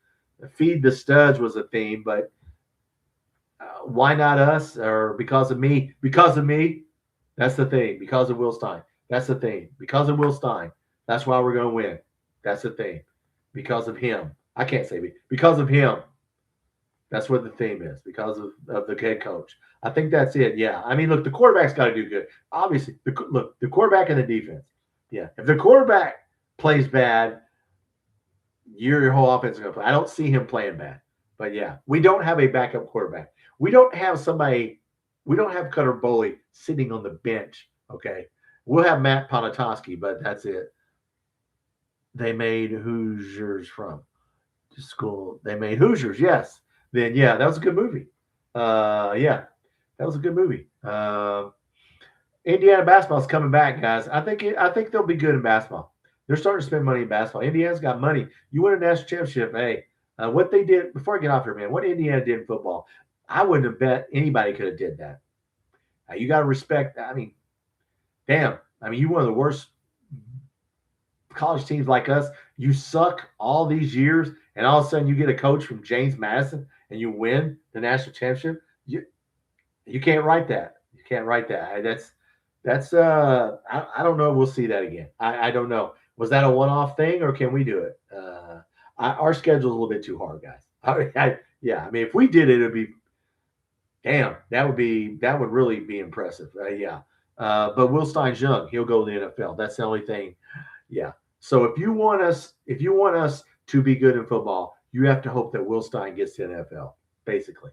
Feed the Studs was a theme, but why not us or because of me? Because of me, that's the thing. Because of Will Stein, that's the thing. Because of Will Stein, that's why we're going to win. That's the thing. Because of him. I can't say me. Because of him. That's what the theme is. Because of the head coach. I think that's it. Yeah. I mean, look, the quarterback's got to do good. Obviously, the quarterback and the defense. Yeah. If the quarterback plays bad, your whole offense is going to play. I don't see him playing bad. But, yeah, we don't have a backup quarterback. We don't have Cutter Boley sitting on the bench, okay? We'll have Matt Ponatoski, but that's it. They made Hoosiers from school. They made Hoosiers, yes. Then, yeah, that was a good movie. Yeah, that was a good movie. Indiana basketball's coming back, guys. I think they'll be good in basketball. They're starting to spend money in basketball. Indiana's got money. You win a national championship, hey. What they did, before I get off here, man, what Indiana did in football, I wouldn't have bet anybody could have did that. You got to respect, damn. You're one of the worst college teams like us. You suck all these years, and all of a sudden you get a coach from James Madison, and you win the national championship. You can't write that. You can't write that. That's I don't know if we'll see that again. I don't know. Was that a one-off thing, or can we do it? Our schedule's a little bit too hard, guys. Yeah. If we did it, it'd be, damn. That would really be impressive. Yeah. But Will Stein's young. He'll go to the NFL. That's the only thing. Yeah. So if you want us to be good in football, you have to hope that Will Stein gets to the NFL, basically.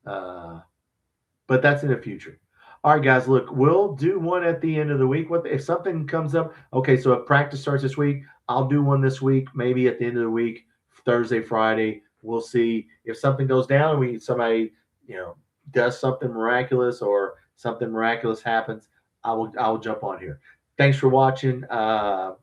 But that's in the future. All right, guys, look, we'll do one at the end of the week. If something comes up? Okay, so if practice starts this week, I'll do one this week, maybe at the end of the week, Thursday, Friday. We'll see if something goes down. Somebody, does something miraculous or something miraculous happens. I will jump on here. Thanks for watching. I'll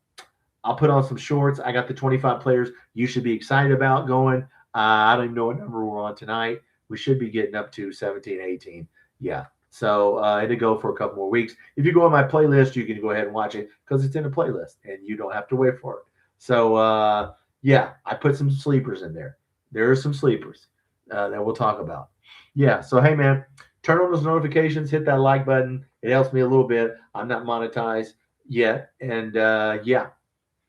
put on some shorts. I got the 25 players you should be excited about going. I don't even know what number we're on tonight. We should be getting up to 17, 18. Yeah. So it'll go for a couple more weeks. If you go on my playlist, you can go ahead and watch it because it's in a playlist and you don't have to wait for it. So, yeah, I put some sleepers in there. There are some sleepers that we'll talk about. Yeah. So, hey, man, turn on those notifications, hit that like button. It helps me a little bit. I'm not monetized yet. And yeah,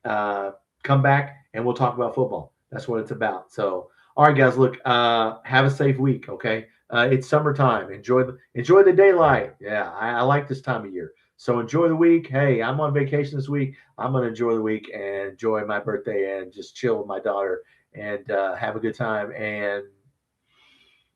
uh, come back and we'll talk about football. That's what it's about. So, all right, guys, look, have a safe week. Okay. It's summertime. Enjoy the daylight. Yeah, I like this time of year. So enjoy the week. Hey, I'm on vacation this week. I'm gonna enjoy the week and enjoy my birthday and just chill with my daughter and have a good time and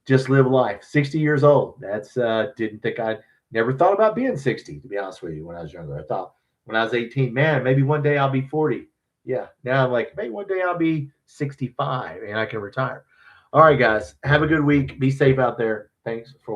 just live life. 60 years old. That's didn't think I never thought about being 60, to be honest with you, when I was younger. I thought when I was 18, man, maybe one day I'll be 40. Yeah. Now I'm like, maybe one day I'll be 65 and I can retire. All right, guys. Have a good week. Be safe out there. Thanks for